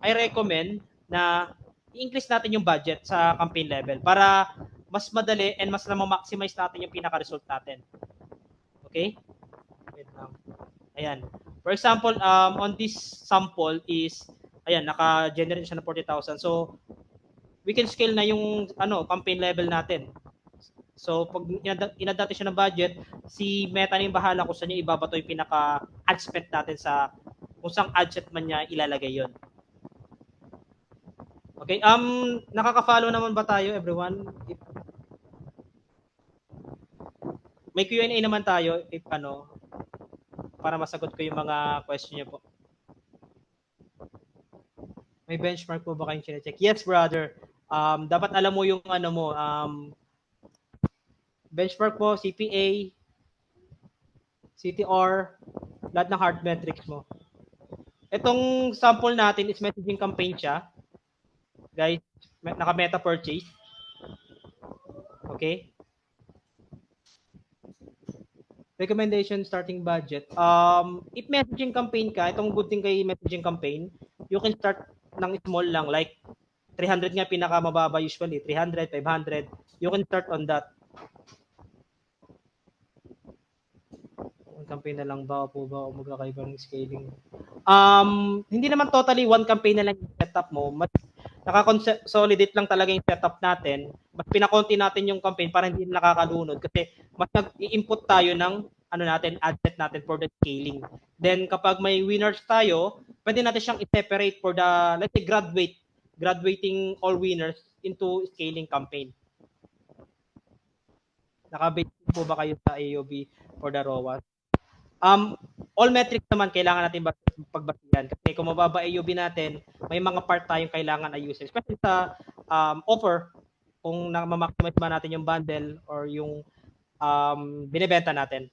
I recommend na i-increase natin yung budget sa campaign level para mas madali and mas na-maximize natin yung pinaka-result natin. Okay? Wait lang. Ayan. For example, on this sample is, ayan, naka-generate siya ng 40,000. So, we can scale na yung campaign level natin. So pag inad natin siya ng budget, si Meta na yung bahala kung saan niya ibabato yung pinaka ad spend natin sa kung saan ad set man niya ilalagay yon. Okay, nakaka-follow naman ba tayo everyone? May Q&A naman tayo if para masagot ko yung mga question niyo po. May benchmark po ba kayong chine-check? Yes, brother. Dapat alam mo yung benchmark mo, CPA, CTR, lahat ng hard metrics mo. Itong sample natin is messaging campaign siya. Guys, naka-meta purchase. Okay? Recommendation starting budget. If messaging campaign ka, itong good thing kay messaging campaign, you can start ng small lang, like 300 nga pinakamababa usually, 300, 500. You can start on that. One campaign na lang ba po ba o magkakaiba ng scaling? Hindi naman totally one campaign na lang yung setup mo. Mas naka-consolidate lang talaga yung setup natin. Mas pinakonti natin yung campaign para hindi nakakalunod kasi mas nag-i-input tayo ng natin, ad set natin for the scaling. Then kapag may winners tayo, pwede natin siyang i-separate for the, let's say, graduating all winners into scaling campaign. Naka-base po ba kayo sa AOB for the ROAS? All metrics naman kailangan natin pagbasihan kasi kung mababa AOB natin, may mga part tayong kailangan ayusin. Especially sa offer, kung na-maximize ba natin yung bundle or yung binibenta natin.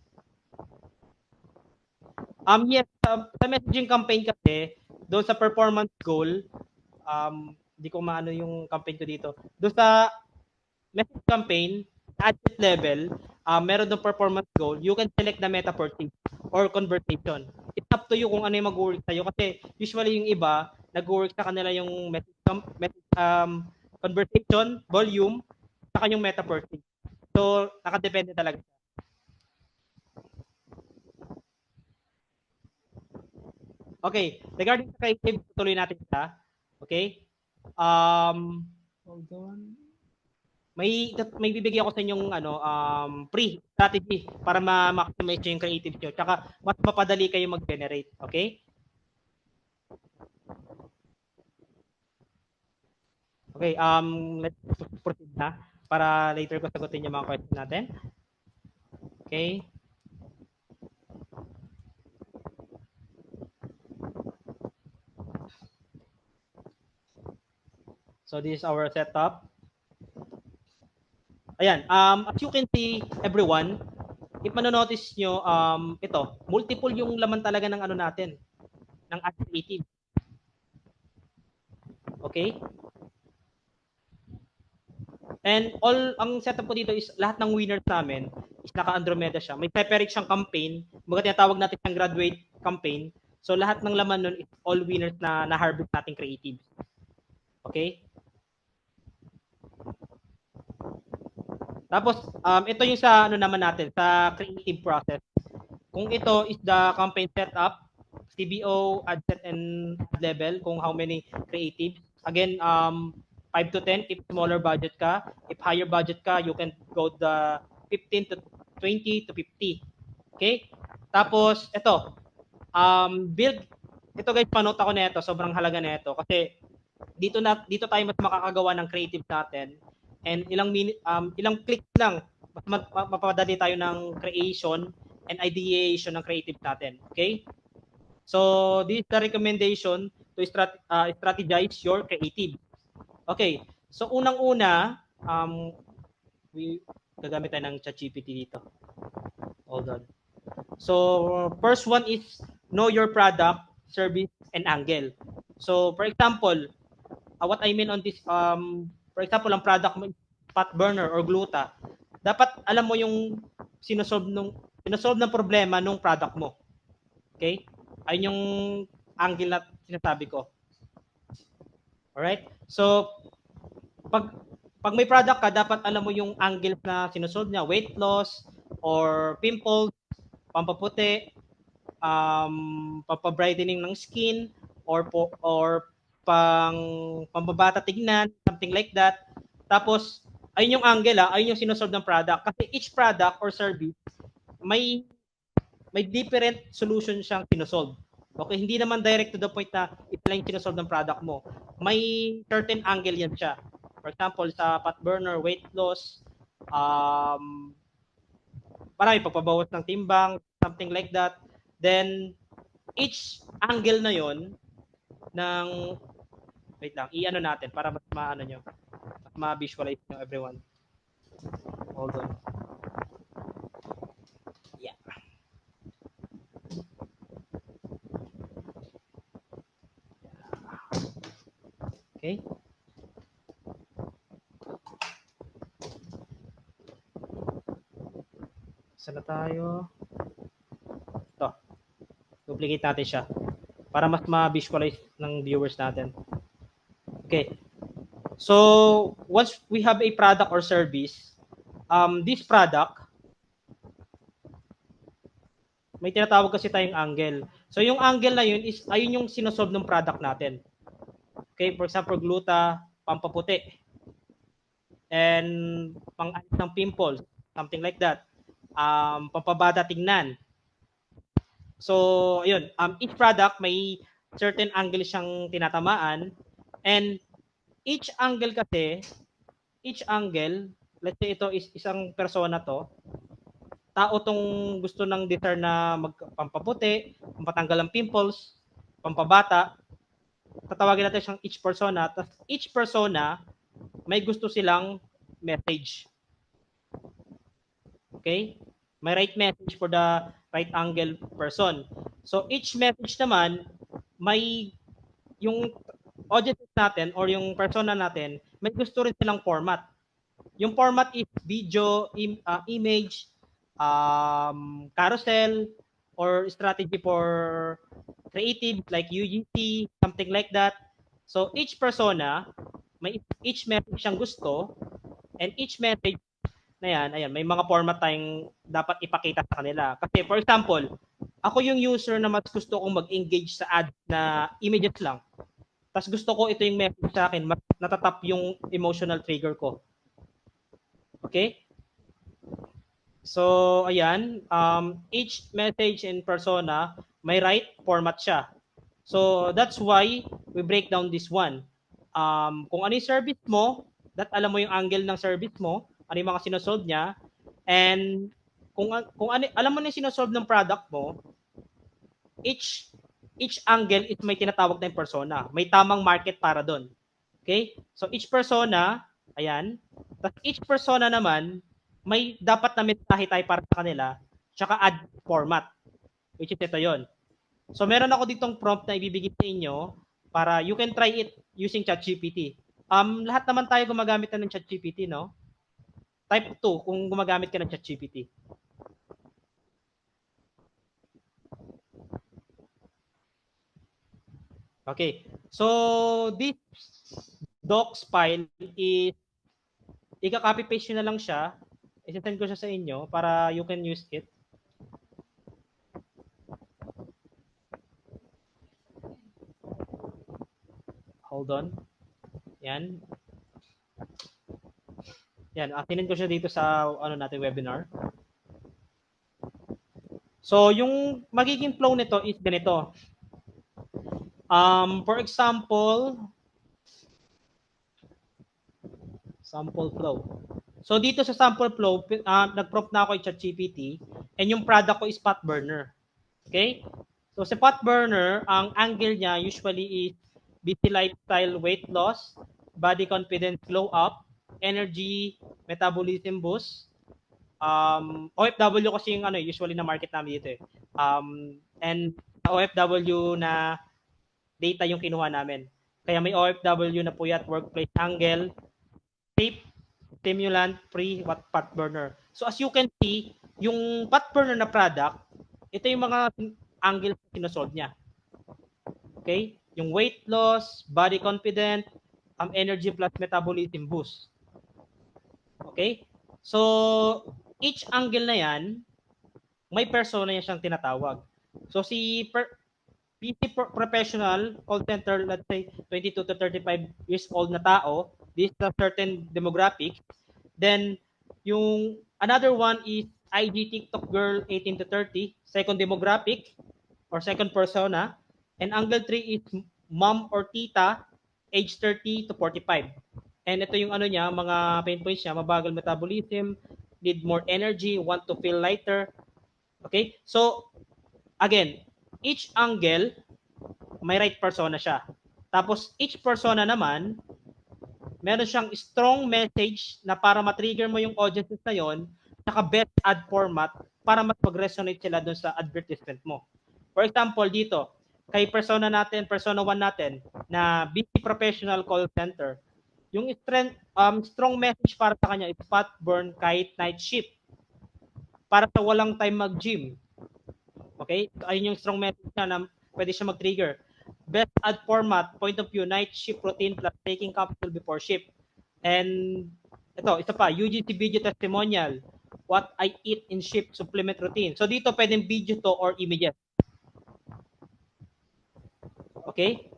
Yes, sa messaging campaign kasi, doon sa performance goal, hindi ko maano yung campaign ko dito. Doon sa message campaign, ad set level, meron doon performance goal, you can select the meta purchase or conversation. It's up to you kung ano yung mag-work sa'yo. Kasi usually yung iba, nag-work sa kanila yung conversation, volume, saka yung meta purchase. So, nakadepende talaga. Okay, regarding sa creative, tuloy natin siya. Okay? Hold on. May bibigyan ako sa inyong free strategy para ma-maximize yung creative nyo. Tsaka mas mapadali kayo mag-generate. Okay? Okay, let's proceed na para later ko sagutin yung mga questions natin. Okay? So this is our setup. Ayan, as you can see, everyone, if manonotice nyo, ito, multiple yung laman talaga ng natin, ng ad creative. Okay? And ang setup ko dito is lahat ng winners namin is naka-Andromeda siya. May separate siyang campaign. Mga tinatawag natin siyang graduate campaign. So lahat ng laman nun is all winners na na-harvest nating creative. Okay? Tapos, ito yung sa naman natin, sa creative process. Kung ito is the campaign setup, CBO, ad set, and ad level, kung how many creative. Again, 5 to 10 if smaller budget ka. If higher budget ka, you can go the 15 to 20 to 50. Okay? Tapos, ito, build. Ito guys, panota ko nito, sobrang halaga nito kasi dito tayo mas makakagawa ng creative natin. And ilang clicks lang, mas mapapadali tayo ng creation and ideation ng creative natin. Okay? So, this is the recommendation to strategize your creative. Okay. So, unang-una, gagamit tayo ng ChatGPT dito. Hold on. So, first one is know your product, service, and angle. So, for example, what I mean on this, for example, ang product mo, fat burner or gluta, dapat alam mo yung sinosolve ng problema ng product mo. Okay? Ayun yung angle na sinasabi ko. Alright? So, pag may product ka, dapat alam mo yung angle na sinosolve niya, weight loss, or pimples, pampaputi, pampabrightening ng skin, or pambabata tignan, something like that. Tapos, ayun yung angle ayun yung sinusolve ng product. Kasi each product or service, may different solution siyang sinusolve. Okay, hindi naman direct to the point na ito lang yung sinusolve ng product mo. May certain angle yan siya. For example, sa fat burner, weight loss, marami pagpabawas ng timbang, something like that. Then, each angle na yon ng, wait lang, i-ano natin para mas maano nyo, mas ma-visualize nyo everyone. Hold on. Yeah. Okay. Saan na tayo? Ito. Duplicate natin siya para mas ma-visualize ng viewers natin. Okay. So, once we have a product or service, this product, may tinatawag kasi tayong angle. So, yung angle na yun is, ayun yung sinosolve ng product natin. Okay, for example, gluta, pampaputi, and pang-alis ng pimples, something like that. Pampabata tingnan. So, ayun, each product may certain angle siyang tinatamaan, and each angle kasi, let's say ito is isang persona to, tao tong gusto ng design na magpampaputi, pampatanggal ng pimples, pampabata, tatawagin natin siyang each persona. Tapos each persona, may gusto silang message. Okay? May right message for the right angle person. So each message naman, may yung audience natin or yung persona natin, may gusto rin silang format. Yung format is video, image, carousel, or strategy for creative like UGC, something like that. So each persona, may each message siyang gusto, and each message na yan, ayan, may mga format tayong dapat ipakita sa kanila. Kasi for example, ako yung user na mas gusto kong mag-engage sa ad na images lang. Tapos gusto ko ito yung message sa akin, mas natatap yung emotional trigger ko. Okay? So, ayan, each message in persona, may right format siya. So, that's why we break down this one. Kung ano yung service mo, that alam mo yung angle ng service mo, ano yung mga sinosolve niya, and kung ano, alam mo na yung sinosolve ng product mo, each angle is may tinatawag na yung persona. May tamang market para doon. Okay? So, each persona, ayan, tapos each persona naman, may dapat na mensahe tayo para sa kanila, tsaka ad format, which is ito yon. So, meron ako ditong prompt na ibibigay sa inyo para you can try it using ChatGPT. Lahat naman tayo gumagamit na ng ChatGPT, no? Type 2 kung gumagamit ka ng ChatGPT. Okay. So, this docs file is ika-copy paste nyo na lang siya. I-send ko siya sa inyo para you can use it. Hold on. Yan. Yan, sinend ko siya dito sa ano natin webinar. So, yung magiging flow nito is ganito. For example, sample flow. So, dito sa sample flow, nag-prompt na ako yung ChatGPT, and yung product ko is pot burner. Okay? So, sa pot burner, ang angle niya usually is busy lifestyle, weight loss, body confidence glow up, energy, metabolism boost, OFW kasi yung usually na market namin dito eh. And OFW na data yung kinuha namin. Kaya may OFW na puyat, workplace angle, safe, stimulant, free, pot burner. So as you can see, yung pot burner na product, ito yung mga angle na sinosolve niya. Okay? Yung weight loss, body confident, energy plus metabolism boost. Okay? So, each angle na yan, may persona niya siyang tinatawag. So, professional, call center, let's say 22 to 35 years old na tao, this is a certain demographic. Then, yung another one is IG TikTok girl 18 to 30, second demographic or second persona. And angle 3 is mom or tita, age 30 to 45. And ito yung ano niya, mga pain points niya, mabagal metabolism, need more energy, want to feel lighter. Okay? So, again, each angle, may right persona siya. Tapos, each persona naman, meron siyang strong message na para ma-trigger mo yung audiences na yon, saka best ad format para mas mag-resonate sila doon sa advertisement mo. For example, dito, kay persona natin, persona 1 natin, na busy professional call center, yung strong message para sa kanya is fat burn kahit night shift. Para sa walang time mag-gym. Okay? So, ayun yung strong message niya na pwede siya mag-trigger. Best ad format, point of view, night shift routine plus taking capsule before shift. And ito, isa pa, UGC video testimonial, what I eat in shift supplement routine. So dito pwedeng video to or images. Okay?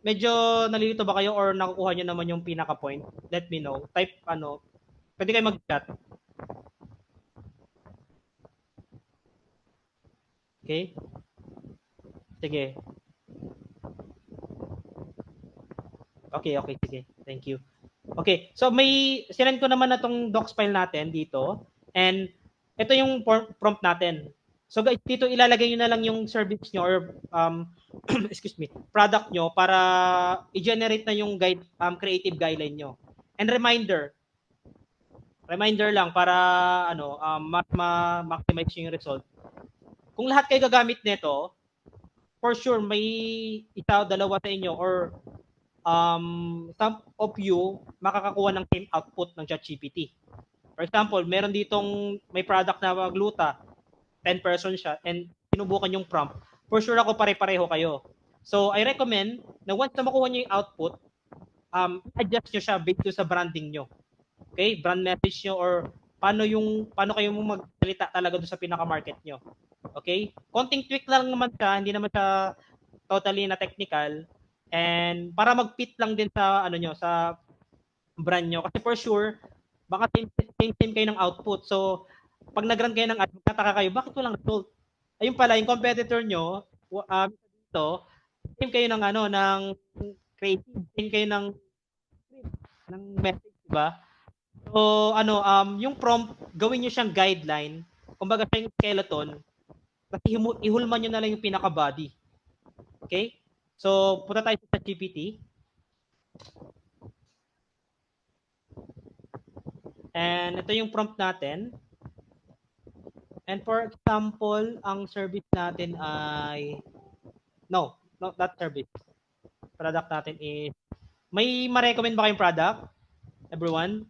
Medyo nalilito ba kayo or nakukuha nyo naman yung pinaka-point? Let me know. Type ano, pwede kayo mag-chat. Okay? Sige. Okay, sige. Thank you. Okay, so may sinend ko naman na tong docs file natin dito and ito yung prompt natin. So guys, dito ilalagay niyo na lang yung service niyo or excuse me, product niyo para i-generate na yung creative guideline niyo. And reminder lang para maximize yung result. Kung lahat kayo gagamit nito, for sure may isa o dalawa sa inyo or some of you makakakuha ng same output ng ChatGPT. For example, meron ditong may product na Gluta, 10 person siya, and sinubukan yung prompt. For sure ako pare-pareho kayo. So, I recommend na once na makuha nyo yung output, adjust nyo siya based sa branding nyo. Okay? Brand message nyo or paano kayo magsalita talaga doon sa pinaka-market nyo. Okay? Konting tweak lang naman siya, hindi naman siya totally na technical. And para mag-fit lang din sa sa brand nyo kasi for sure baka same kayo ng output. So pag nag-run kayo ng ad, magtataka kayo bakit walang result. Ayun pala yung competitor nyo dito, same kayo ng ng creative, same kayo ng message, di ba? So yung prompt gawin niyo siyang guideline, kumbaga sa skeleton, kasi ihulman niyo na lang yung pinaka body. Okay? So punta tayo sa GPT. And ito yung prompt natin. And for example, ang service natin ay no, not service. Product natin is may ma-recommend ba kayong product? Everyone?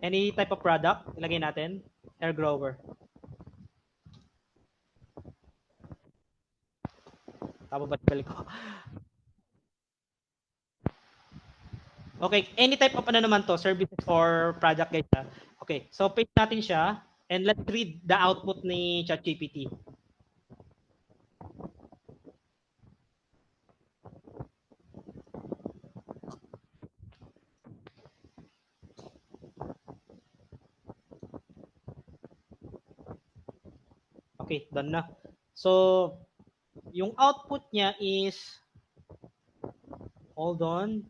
Any type of product? Ilagay natin. Hair grower. Tama ba spell ko? Okay, any type of naman to, services or product guys. Okay, so paste natin siya and let's read the output ni ChatGPT. Okay, done na. So, yung output niya is, hold on.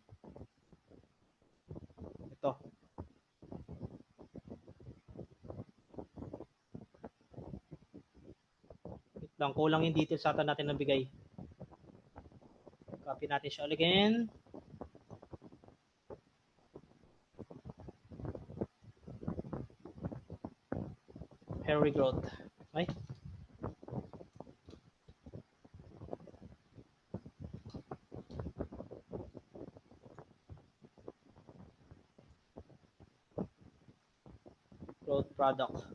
Ito. Wait lang, kulang yung details sa natin nabigay. Copy natin siya again. Hair regrowth. Okay? Growth product.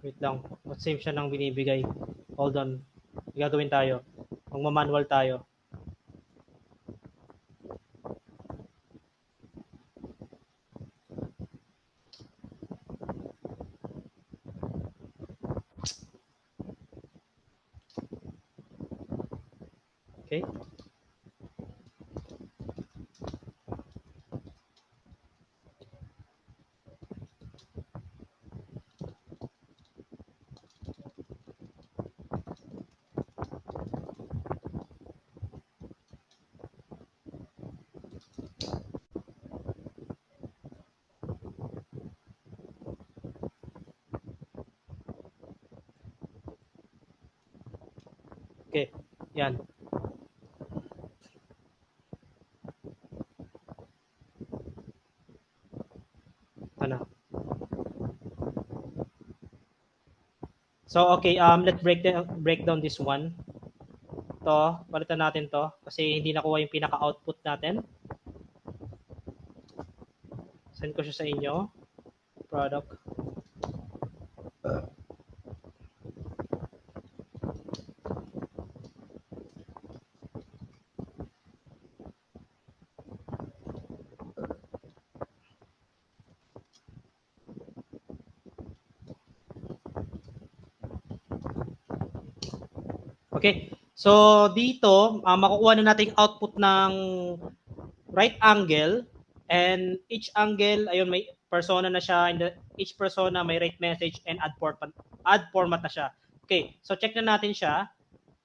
Wait lang. Same siya ng binibigay. Hold on. Gagawin tayo. Magmamanual tayo. Okay? Okay. Yan. Ito na. So, okay. Let's break down this one. To, palitan natin to kasi hindi nakuha yung pinaka-output natin. Send ko siya sa inyo. Product. Okay. So, dito, makukuha na natin output ng right angle, and each angle, ayun, may persona na siya, and each persona may right message and add format na siya. Okay. So, check na natin siya.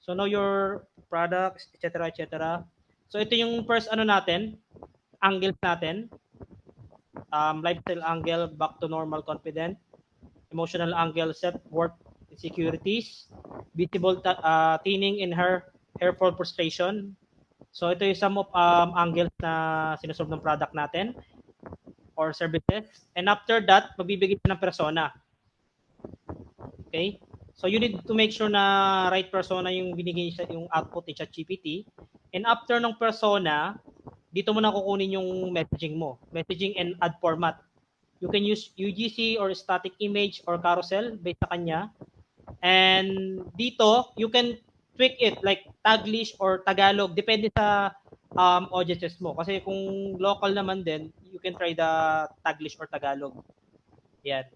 So, know your products, etc., etc. So, ito yung first ano natin, angles natin. Lifestyle angle, back to normal, confident. Emotional angle, self-worth, insecurities. Visible thinning in her fall frustration. So, ito yung some of angles na sinusolve ng product natin or services. And after that, magbibigay siya ng persona. Okay? So, you need to make sure na right persona yung binigay siya, yung output ni ChatGPT. And after ng persona, dito mo na kukunin yung messaging mo. Messaging and add format. You can use UGC or static image or carousel based sa kanya. And dito, you can tweak it like Taglish or Tagalog. Depende sa audiences mo. Kasi kung local naman din, you can try the Taglish or Tagalog. Yan.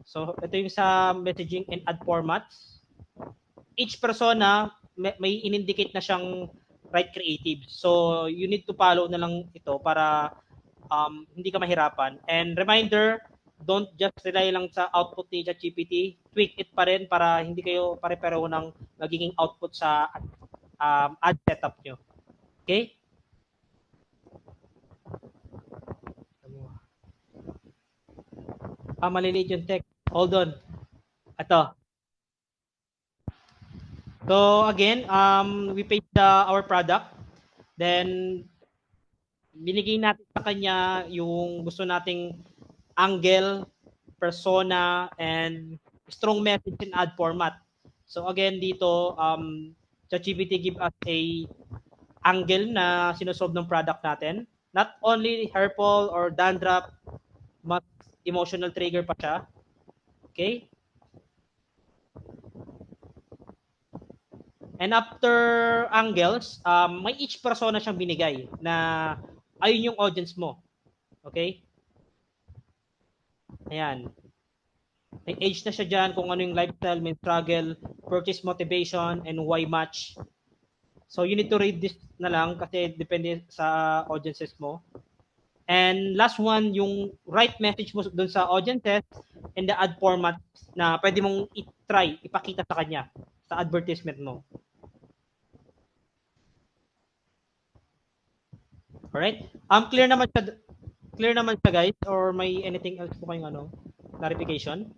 So, ito yung sa messaging and add formats. Each persona, may in-indicate na siyang right creative. So, you need to follow na lang ito para hindi ka mahirapan. And reminder, don't just rely lang sa output ni ChatGPT. Tweak it pa rin para hindi kayo pare-pareho ng magiging output sa ad setup nyo. Okay? Maliliit yung text. Hold on. Ito. So again, we paid our product. Then binigay natin sa kanya yung gusto nating angle, persona, and strong message in ad format. So again, dito, ChatGPT give us a angle na sinusolve ng product natin. Not only hair fall or dandruff, mas emotional trigger pa siya. Okay? And after angles, may each persona siyang binigay na ayun yung audience mo. Okay? Ayan. May age na siya dyan kung ano yung lifestyle, may struggle, purchase motivation, and why match. So you need to read this na lang kasi depende sa audiences mo. And last one, yung right message mo dun sa audiences and the ad format na pwede mong i-try, ipakita sa kanya sa advertisement mo. Alright? Clear naman siya guys, or may anything else po kayong clarification?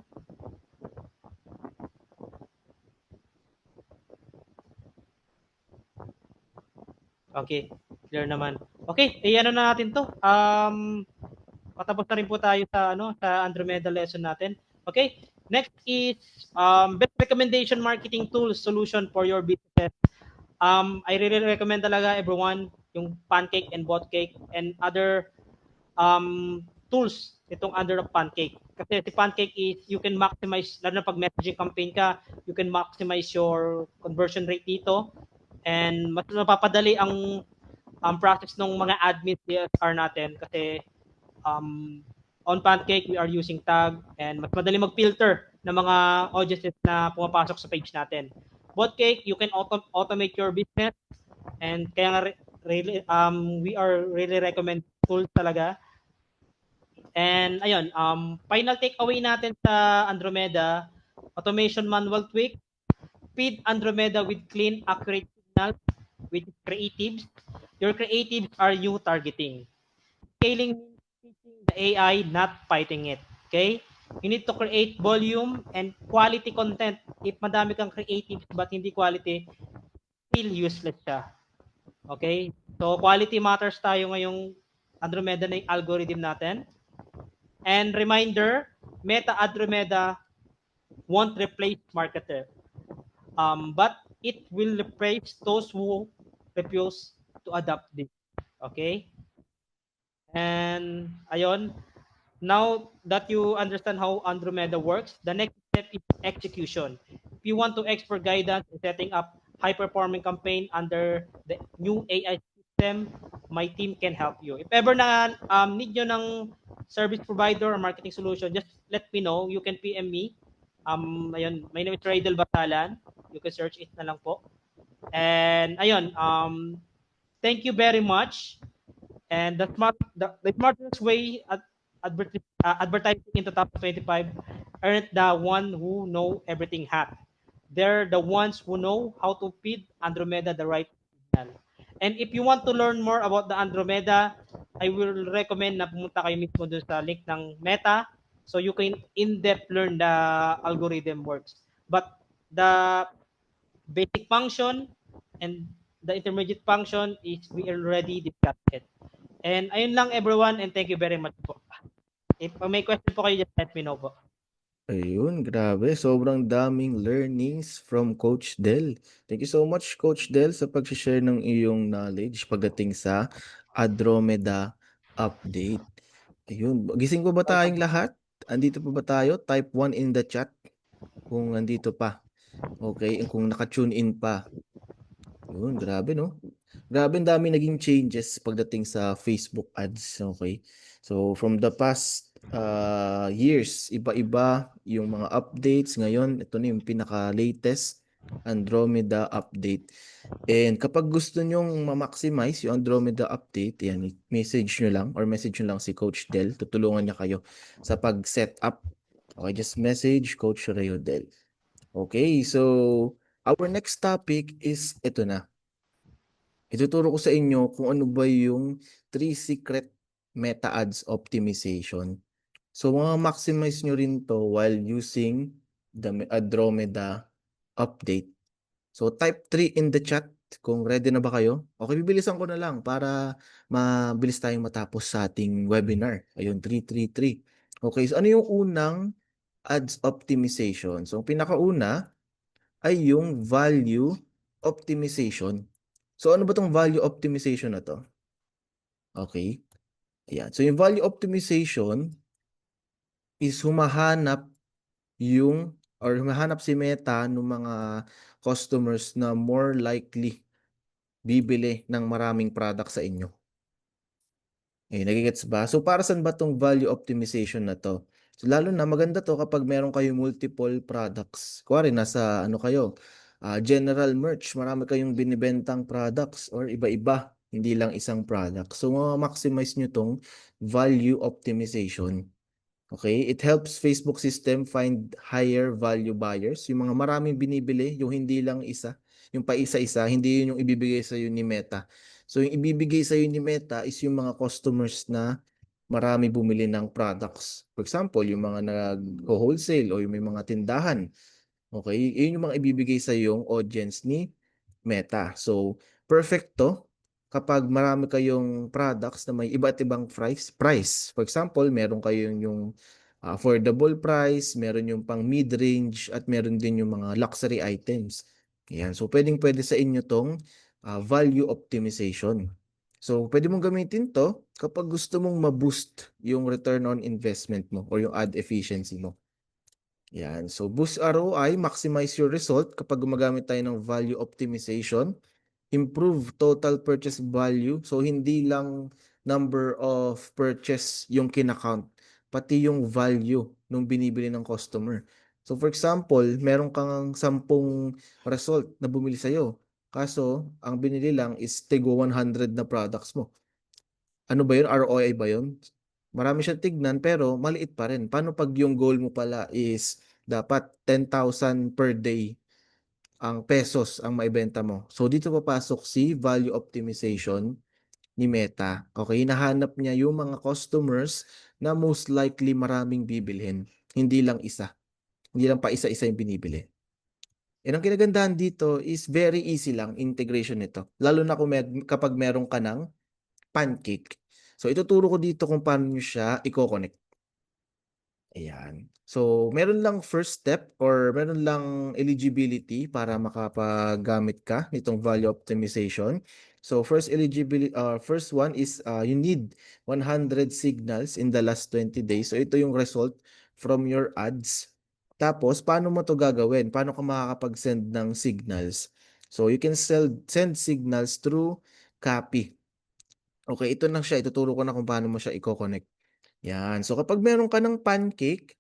Okay, clear naman. Okay, ano na natin 'to. Patapos na rin po tayo sa sa Andromeda lesson natin. Okay? Next is best recommendation marketing tools solution for your business. I really recommend talaga everyone yung Pancake and Botcake and other tools itong under of Pancake. Kasi si Pancake is you can maximize, lalo na pag messaging campaign ka, you can maximize your conversion rate dito, and mas mapapadali ang process ng mga admin CSR natin kasi um, on Pancake we are using tag and mas madali mag-filter ng mga audiences na pumapasok sa page natin. Botcake, you can automate your business, and kaya nga really, we are really recommend tools talaga. And ayun, final takeaway natin sa Andromeda, automation manual tweak, feed Andromeda with clean, accurate signals, with creatives. Your creatives are you targeting. Scaling means teaching the AI, not fighting it. Okay? You need to create volume and quality content. If madami kang creatives but hindi quality, still useless siya. Okay? So, quality matters tayo ngayong Andromeda na yung algorithm natin. And reminder, Meta Andromeda won't replace marketer. But it will replace those who refuse to adopt this. Okay? And ayun, now that you understand how Andromeda works, the next step is execution. If you want to expert guidance in setting up high-performing campaign under the new AI system, my team can help you. If ever na need nyo ng service provider or marketing solution, just let me know. You can PM me. Ayun, my name is Raidel Batalan. You can search it na lang po. And ayun, thank you very much. And the smartest way at advertising in the top 25 aren't the one who know everything hat. They're the ones who know how to feed Andromeda the right signal. And if you want to learn more about the Andromeda, I will recommend na pumunta kayo mismo dun sa link ng Meta so you can in-depth learn the algorithm works. But the basic function and the intermediate function is we already discussed it. And ayun lang everyone, and thank you very much po. If may question po kayo, just let me know po. Ayun, grabe. Sobrang daming learnings from Coach Del. Thank you so much, Coach Del, sa pag-share ng iyong knowledge pagdating sa Andromeda update. Ayun, gising pa ba tayong lahat? Andito pa ba tayo? Type 1 in the chat kung andito pa. Okay, kung naka-tune in pa. Yun, grabe no? Grabe ang dami naging changes pagdating sa Facebook ads, okay? So from the past years, iba-iba yung mga updates. Ngayon, ito na yung pinaka-latest Andromeda update. And kapag gusto nyong ma-maximize yung Andromeda update, yan, message nyo lang or message nyo lang si Coach Del. Tutulungan niya kayo sa pag-set up. Okay, just message Coach Rayo Del. Okay, so our next topic is ito na. Ituturo ko sa inyo kung ano ba yung 3 secret meta ads optimization. So maximize nyo rin to while using the Andromeda update. So type 3 in the chat kung ready na ba kayo. Okay, bibilisan ko na lang para mabilis tayong matapos sa ating webinar. Ayun, 333. Okay, so ano yung unang ads optimization? So pinakauna ay yung value optimization. So ano ba tong value optimization na to? Okay. Ayan. So yung value optimization is humahanap si Meta ng mga customers na more likely bibili ng maraming product sa inyo. Nagigets ba? So para saan ba tong value optimization na to? So lalo na maganda to kapag meron kayo multiple products. Kuwari nasa ano kayo, general merch, marami kayong binibentang products or iba-iba, hindi lang isang product. So ma-maximize nyo tong value optimization. Okay, it helps Facebook system find higher value buyers, yung mga maraming binibili, yung hindi lang isa, yung pa isa-isa, hindi yun yung ibibigay sa ni Meta. So yung ibibigay sa ni Meta is yung mga customers na marami bumili ng products. For example, yung mga nag-wholesale o yung may mga tindahan. Okay, yun yung mga ibibigay sa yung audience ni Meta. So perfect to kapag marami kayong products na may iba't ibang price. For example, meron kayong yung affordable price, meron yung pang mid-range, at meron din yung mga luxury items. Yan. So, pwedeng-pwede sa inyo tong value optimization. So, pwede mong gamitin 'to kapag gusto mong ma-boost yung return on investment mo or yung ad efficiency mo. Yan. So, boost ROI, maximize your result kapag gumagamit tayo ng value optimization. Improve total purchase value. So, hindi lang number of purchase yung kinakount, pati yung value nung binibili ng customer. So, for example, meron kang 10 result na bumili sa'yo. Kaso, ang binili lang is tigo 100 na products mo. Ano ba yun? ROI ba yun? Marami siyang tignan pero maliit pa rin. Paano pag yung goal mo pala is dapat 10,000 per day ang pesos ang maibenta mo? So dito papasok si value optimization ni Meta. Okay, hinahanap niya yung mga customers na most likely maraming bibilhin. Hindi lang isa. Hindi lang pa isa-isa yung binibili. And ang kinagandahan dito is very easy lang integration nito. Lalo na kung kapag meron ka ng pancake. So ituturo ko dito kung paano nyo siya i-connect. Ayan. So, meron lang first step or meron lang eligibility para makapagamit ka nitong value optimization. So, first one is you need 100 signals in the last 20 days. So, ito yung result from your ads. Tapos, paano mo to gagawin? Paano ka makakapag-send ng signals? So, you can send signals through copy. Okay, ito na siya. Ituturo ko na kung paano mo siya i-connect. Yan. So, kapag meron ka ng pancake,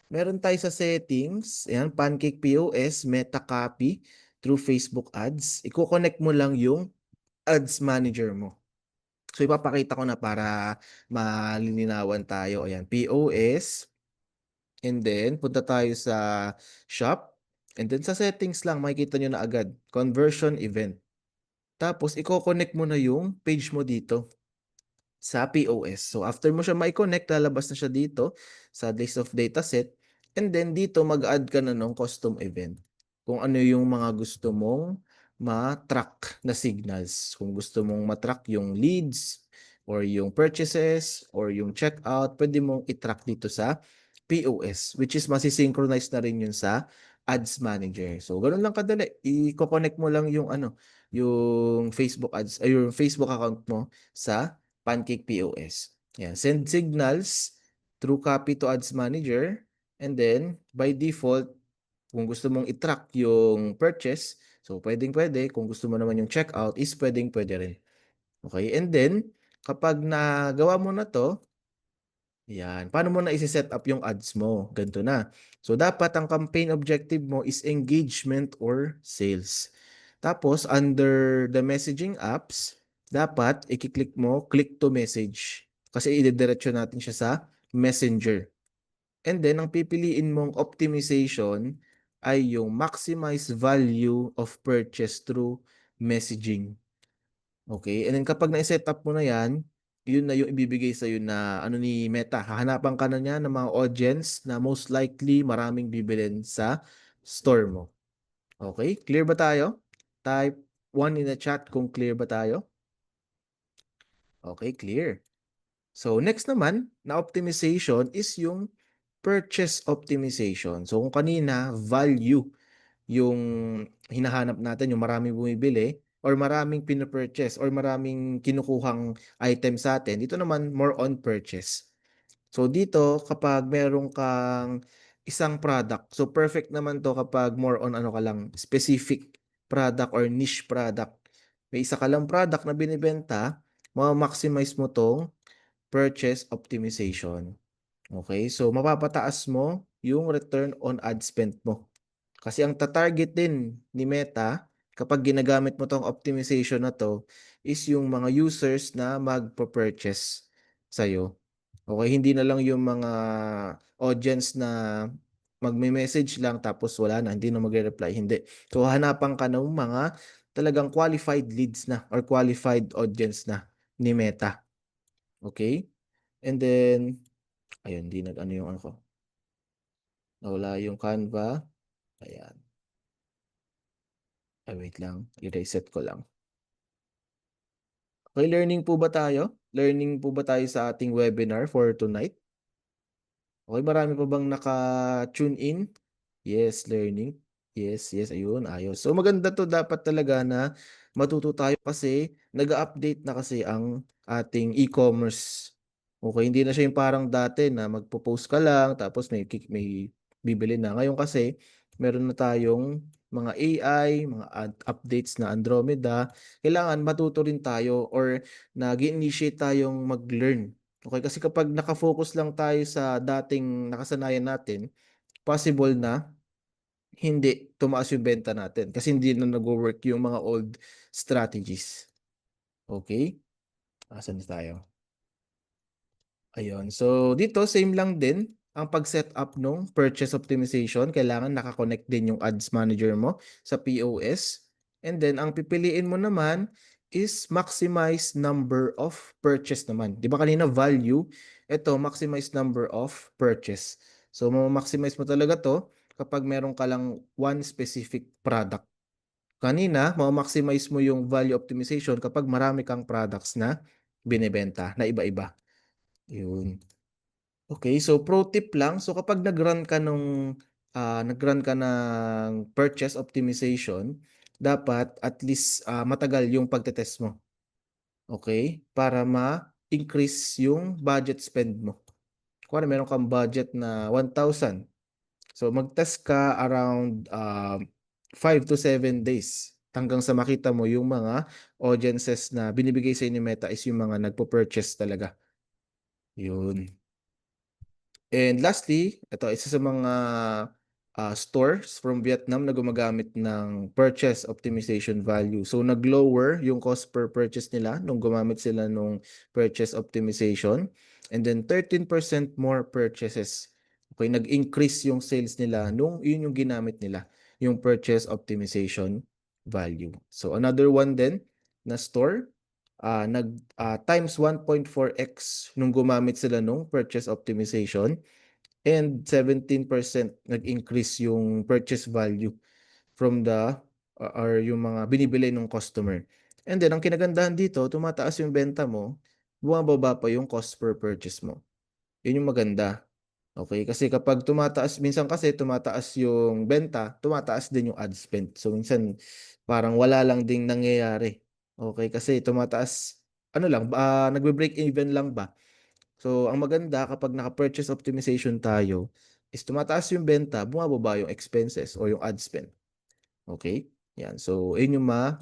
meron tayo sa settings. Yan, pancake POS, meta copy through Facebook ads. Iko-connect mo lang yung ads manager mo. So, ipapakita ko na para malilinawan tayo. Ayan, POS. And then, punta tayo sa shop. And then, sa settings lang, makikita nyo na agad. Conversion event. Tapos, iko-connect mo na yung page mo dito sa POS. So after mo siya mai-connect, lalabas na siya dito sa list of dataset. And then dito mag-add ka na ng custom event. Kung ano yung mga gusto mong ma-track na signals. Kung gusto mong ma-track yung leads or yung purchases or yung checkout, pwede mong i-track dito sa POS, which is masisynchronize na rin yun sa Ads Manager. So ganun lang kadali. I-connect mo lang yung yung Facebook ads ay yung Facebook account mo sa Pancake POS. Yan. Send signals through copy to Ads Manager. And then, by default, kung gusto mong i-track yung purchase, so pwedeng-pwede. Kung gusto mo naman yung checkout, is pwedeng-pwede rin. Okay? And then, kapag nagawa mo na to, yan. Paano mo na isi-set up yung ads mo? Ganito na. So, dapat ang campaign objective mo is engagement or sales. Tapos, under the messaging apps, dapat i-click mo, click to message. Kasi i-diretso natin siya sa messenger. And then, ang pipiliin mong optimization ay yung maximize value of purchase through messaging. Okay, and then kapag na-set up mo na yan, yun na yung ibibigay sa'yo na ano ni Meta. Hahanapan ka na niya ng mga audience na most likely maraming bibilin sa store mo. Okay, clear ba tayo? Type 1 in the chat kung clear ba tayo. Okay, clear. So next naman na optimization is yung purchase optimization. So kung kanina value yung hinahanap natin, yung maraming bumibili or maraming pinapurchase or maraming kinukuhang item sa atin. Dito naman more on purchase. So dito kapag meron kang isang product, so perfect naman to kapag more on ano ka lang, specific product or niche product. May isa ka lang product na binibenta, ma-maximize mo tong purchase optimization. Okay? So mapapataas mo yung return on ad spend mo. Kasi ang tatarget din ni Meta kapag ginagamit mo tong optimization na to is yung mga users na magpo-purchase sa'yo. Okay, hindi na lang yung mga audience na magme-message lang tapos wala na, hindi na magre-reply. Hindi. So, hanapan ka ng mga talagang qualified leads na or qualified audience na ni Meta. Okay? And then, ayun, di nag-ano yung ano ko. Nawala yung Canva. Ayan. Ay, wait lang. I-reset ko lang. Okay, learning po ba tayo? Learning po ba tayo sa ating webinar for tonight? Okay, marami pa bang naka-tune in? Yes, learning. Yes, yes, ayun, ayos. So maganda 'to, dapat talaga na matuto tayo kasi nag-a-update na kasi ang ating e-commerce. Okey, hindi na siya yung parang dati na magpo-post ka lang tapos may bibili na. Ngayon kasi meron na tayong mga AI, mga updates na Andromeda. Kailangan matuto rin tayo or nag-i-initiate tayong mag-learn. Okey, kasi kapag naka-focus lang tayo sa dating nakasanayan natin, possible na hindi tumaas yung benta natin kasi hindi na nagwo-work yung mga old strategies. Okay, asan na tayo? Ayun. So, dito same lang din ang pag-set up nung purchase optimization. Kailangan naka-connect din yung ads manager mo sa POS. And then, ang pipiliin mo naman is maximize number of purchase naman. Di ba kanina value? Ito, maximize number of purchase. So, maximize mo talaga to kapag meron ka lang one specific product. Kanina, maximize mo yung value optimization kapag marami kang products na binebenta na iba-iba. Yun. Okay, so pro tip lang, so kapag nag-run ka ng purchase optimization, dapat at least, matagal yung pagte-test mo, okay? Para ma-increase yung budget spend mo. Kunwari meron kang budget na 1,000, so mag-test ka around, 5 to 7 days hanggang sa makita mo yung mga audiences na binibigay sa'yo ni Meta is yung mga nagpo-purchase talaga, yun. And lastly, ito isa sa mga stores from Vietnam na gumagamit ng purchase optimization value. So nag-lower yung cost per purchase nila nung gumamit sila nung purchase optimization. And then 13% more purchases. Okay, nag-increase yung sales nila nung yun yung ginamit nila, yung purchase optimization value. So another one din na store, times 1.4x nung gumamit sila nung purchase optimization. And 17% nag-increase yung purchase value from or yung mga binibili ng customer. And then ang kinagandahan dito, tumataas yung benta mo, bumababa pa yung cost per purchase mo. Yun yung maganda. Okay, kasi kapag tumataas, minsan kasi tumataas yung benta, tumataas din yung ad spend. So minsan parang wala lang ding nangyayari. Okay, kasi tumataas, ano lang, nagbe-break even lang ba? So, ang maganda kapag naka-purchase optimization tayo is tumataas yung benta, bumababa yung expenses o yung ad spend. Okay? Yan. So, yun yung ma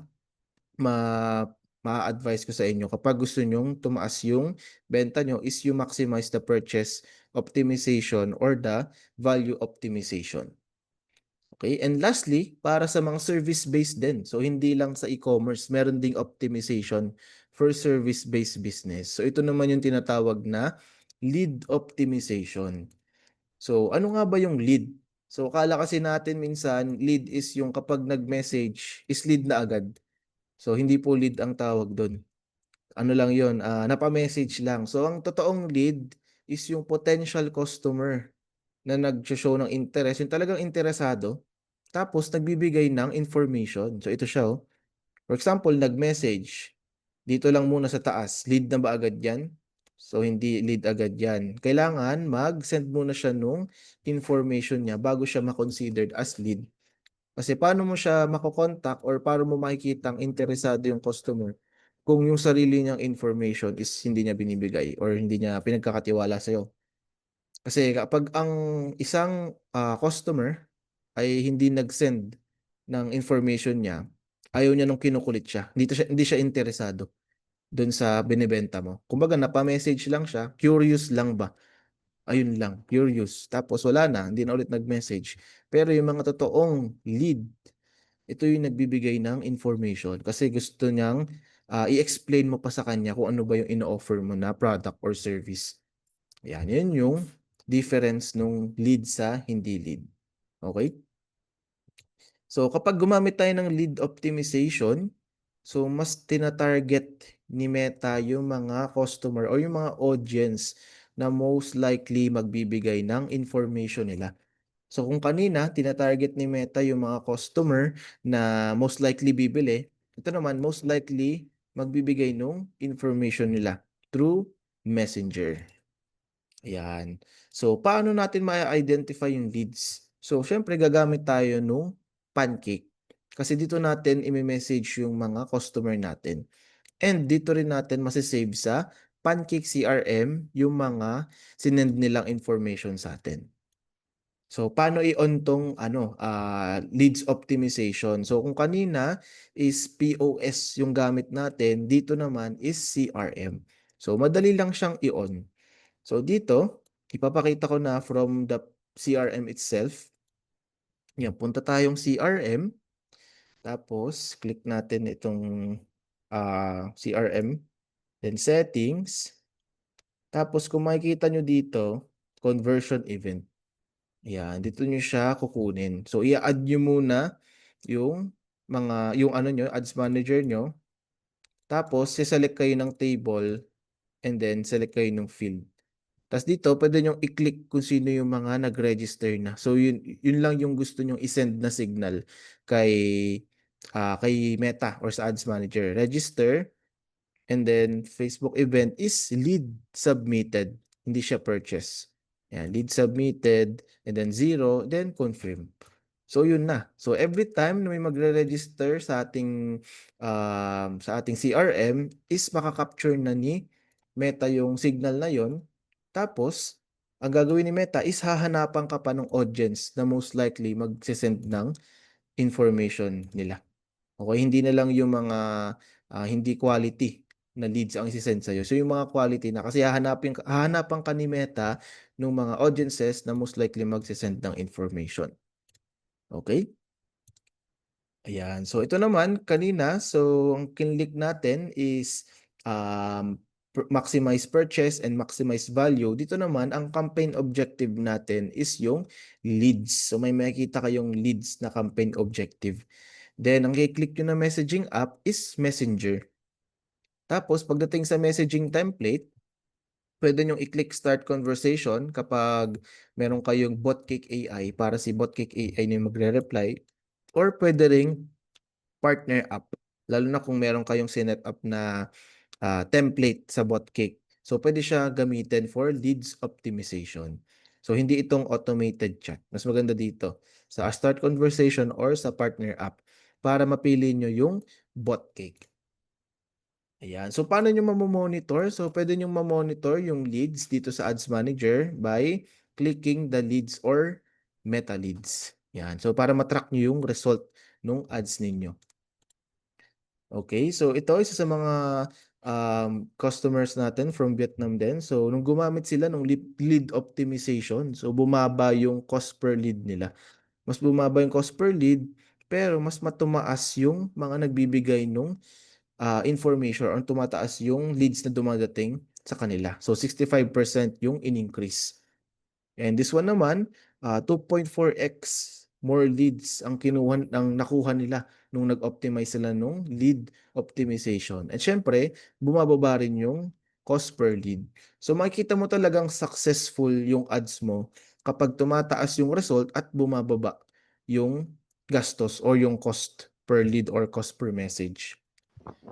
ma-advise ko sa inyo kapag gusto nyong tumaas yung benta nyo is you maximize the purchase optimization or the value optimization. Okay? And lastly, para sa mga service-based din. So, hindi lang sa e-commerce, meron ding optimization for service-based business. So, ito naman yung tinatawag na lead optimization. So, ano nga ba yung lead? So, akala kasi natin minsan, lead is yung kapag nag-message, is lead na agad. So, hindi po lead ang tawag doon. Ano lang yun, napa-message lang. So, ang totoong lead is yung potential customer na nag-show ng interest, yung talagang interesado, tapos nagbibigay ng information. So, ito siya, oh. For example, nag-message. Dito lang muna sa taas. Lead na ba agad yan? So, hindi lead agad yan. Kailangan mag-send muna siya nung information niya bago siya ma-considered as lead. Kasi paano mo siya makokontak or paano mo makikita ang interesado yung customer kung yung sarili niyang information is hindi niya binibigay or hindi niya pinagkakatiwala sa'yo. Kasi kapag ang isang customer ay hindi nag-send ng information niya, ayaw niya nung kinukulit siya. Hindi siya interesado doon sa binebenta mo. Kumbaga napa-message lang siya, curious lang ba? Ayun lang, curious. Tapos wala na, hindi na ulit nag-message. Pero yung mga totoong lead, ito yung nagbibigay ng information kasi gusto niyang i-explain mo pa sa kanya kung ano ba yung ino-offer mo na product or service. Yan, yun yung difference nung lead sa hindi lead. Okay? So, kapag gumamit tayo ng lead optimization, so mas tina-target ni Meta yung mga customer o yung mga audience na most likely magbibigay ng information nila. So, kung kanina, tina-target ni Meta yung mga customer na most likely bibili, ito naman, most likely magbibigay ng information nila through Messenger. Ayan. So, paano natin ma-identify yung leads? So, syempre gagamit tayo nung Pancake. Kasi dito natin i-message yung mga customer natin. And dito rin natin masisave sa Pancake CRM yung mga sinend nilang information sa atin. So, paano i-on tong leads optimization? So, kung kanina is POS yung gamit natin, dito naman is CRM. So, madali lang siyang i-on. So, dito, ipapakita ko na from the CRM itself. Yan, punta tayong CRM. Tapos, click natin itong CRM. Then, settings. Tapos, kung makikita nyo dito, conversion event. Ayan, dito nyo siya kukunin. So, i-add nyo muna yung ads manager nyo. Tapos, siselect kayo ng table and then select kayo ng field. Tapos dito, pwede nyo i-click kung sino yung mga nag-register na. So, yun lang yung gusto nyo i-send na signal kay, kay Meta or sa ads manager. Register, and then Facebook event is lead submitted. Hindi siya purchase. Yan, lead submitted, and then 0, then confirm. So yun na. So every time na may magre-register sa ating CRM is makakapture na ni Meta yung signal na yon. Tapos ang gagawin ni Meta is hahanapan ka pa ng audience na most likely mag-send ng information nila. Okay, hindi na lang yung mga hindi quality na leads ang isi-send sa'yo. So yung mga quality na kasi hahanapan ka ni Meta ng mga audiences na most likely mag-send ng information. Okay? Ayan. So ito naman kanina, so ang kinlik natin is maximize purchase and maximize value. Dito naman, ang campaign objective natin is yung leads. So may makikita kayong leads na campaign objective. Then, ang i-click nyo na messaging app is Messenger. Tapos, pagdating sa messaging template, pwede nyo i-click start conversation kapag meron kayong Botcake AI para si Botcake AI na yung magre-reply. Or pwede ring partner app. Lalo na kung meron kayong sinet up na template sa Botcake. So, pwede siya gamitin for leads optimization. So, hindi itong automated chat. Mas maganda dito sa start conversation or sa partner app para mapili nyo yung Botcake. Ayan. So, paano nyo mamomonitor? So, pwede nyo mamonitor yung leads dito sa Ads Manager by clicking the leads or meta leads. Ayan. So, para matrack nyo yung result ng ads ninyo. Okay, so ito isa sa mga customers natin from Vietnam din. So nung gumamit sila ng lead optimization, so bumaba yung cost per lead nila. Mas bumaba yung cost per lead, pero mas matumaas yung mga nagbibigay ng information or tumataas yung leads na dumadating sa kanila. So 65% yung in-increase. And this one naman, 2.4x more leads ang nakuha nila nung nag-optimize sila nung lead optimization. At syempre, bumababa rin yung cost per lead. So makikita mo talagang successful yung ads mo kapag tumataas yung result at bumababa yung gastos or yung cost per lead or cost per message.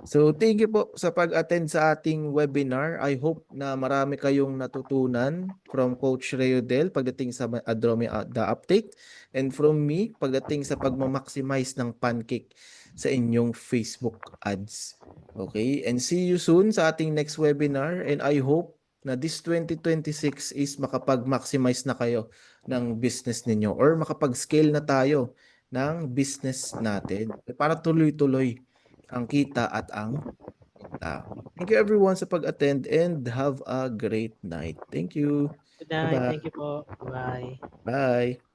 So, thank you po sa pag-attend sa ating webinar. I hope na marami kayong natutunan from Coach Reodel pagdating sa Adromi the update and from me pagdating sa pagmamaximize ng Pancake sa inyong Facebook ads. Okay? And see you soon sa ating next webinar and I hope na this 2026 is makapag-maximize na kayo ng business ninyo or makapag-scale na tayo ng business natin para tuloy-tuloy ang kita at ang tao. Thank you everyone sa pag-attend and have a great night. Thank you. Good night. Bye-bye. Thank you po. Bye. Bye.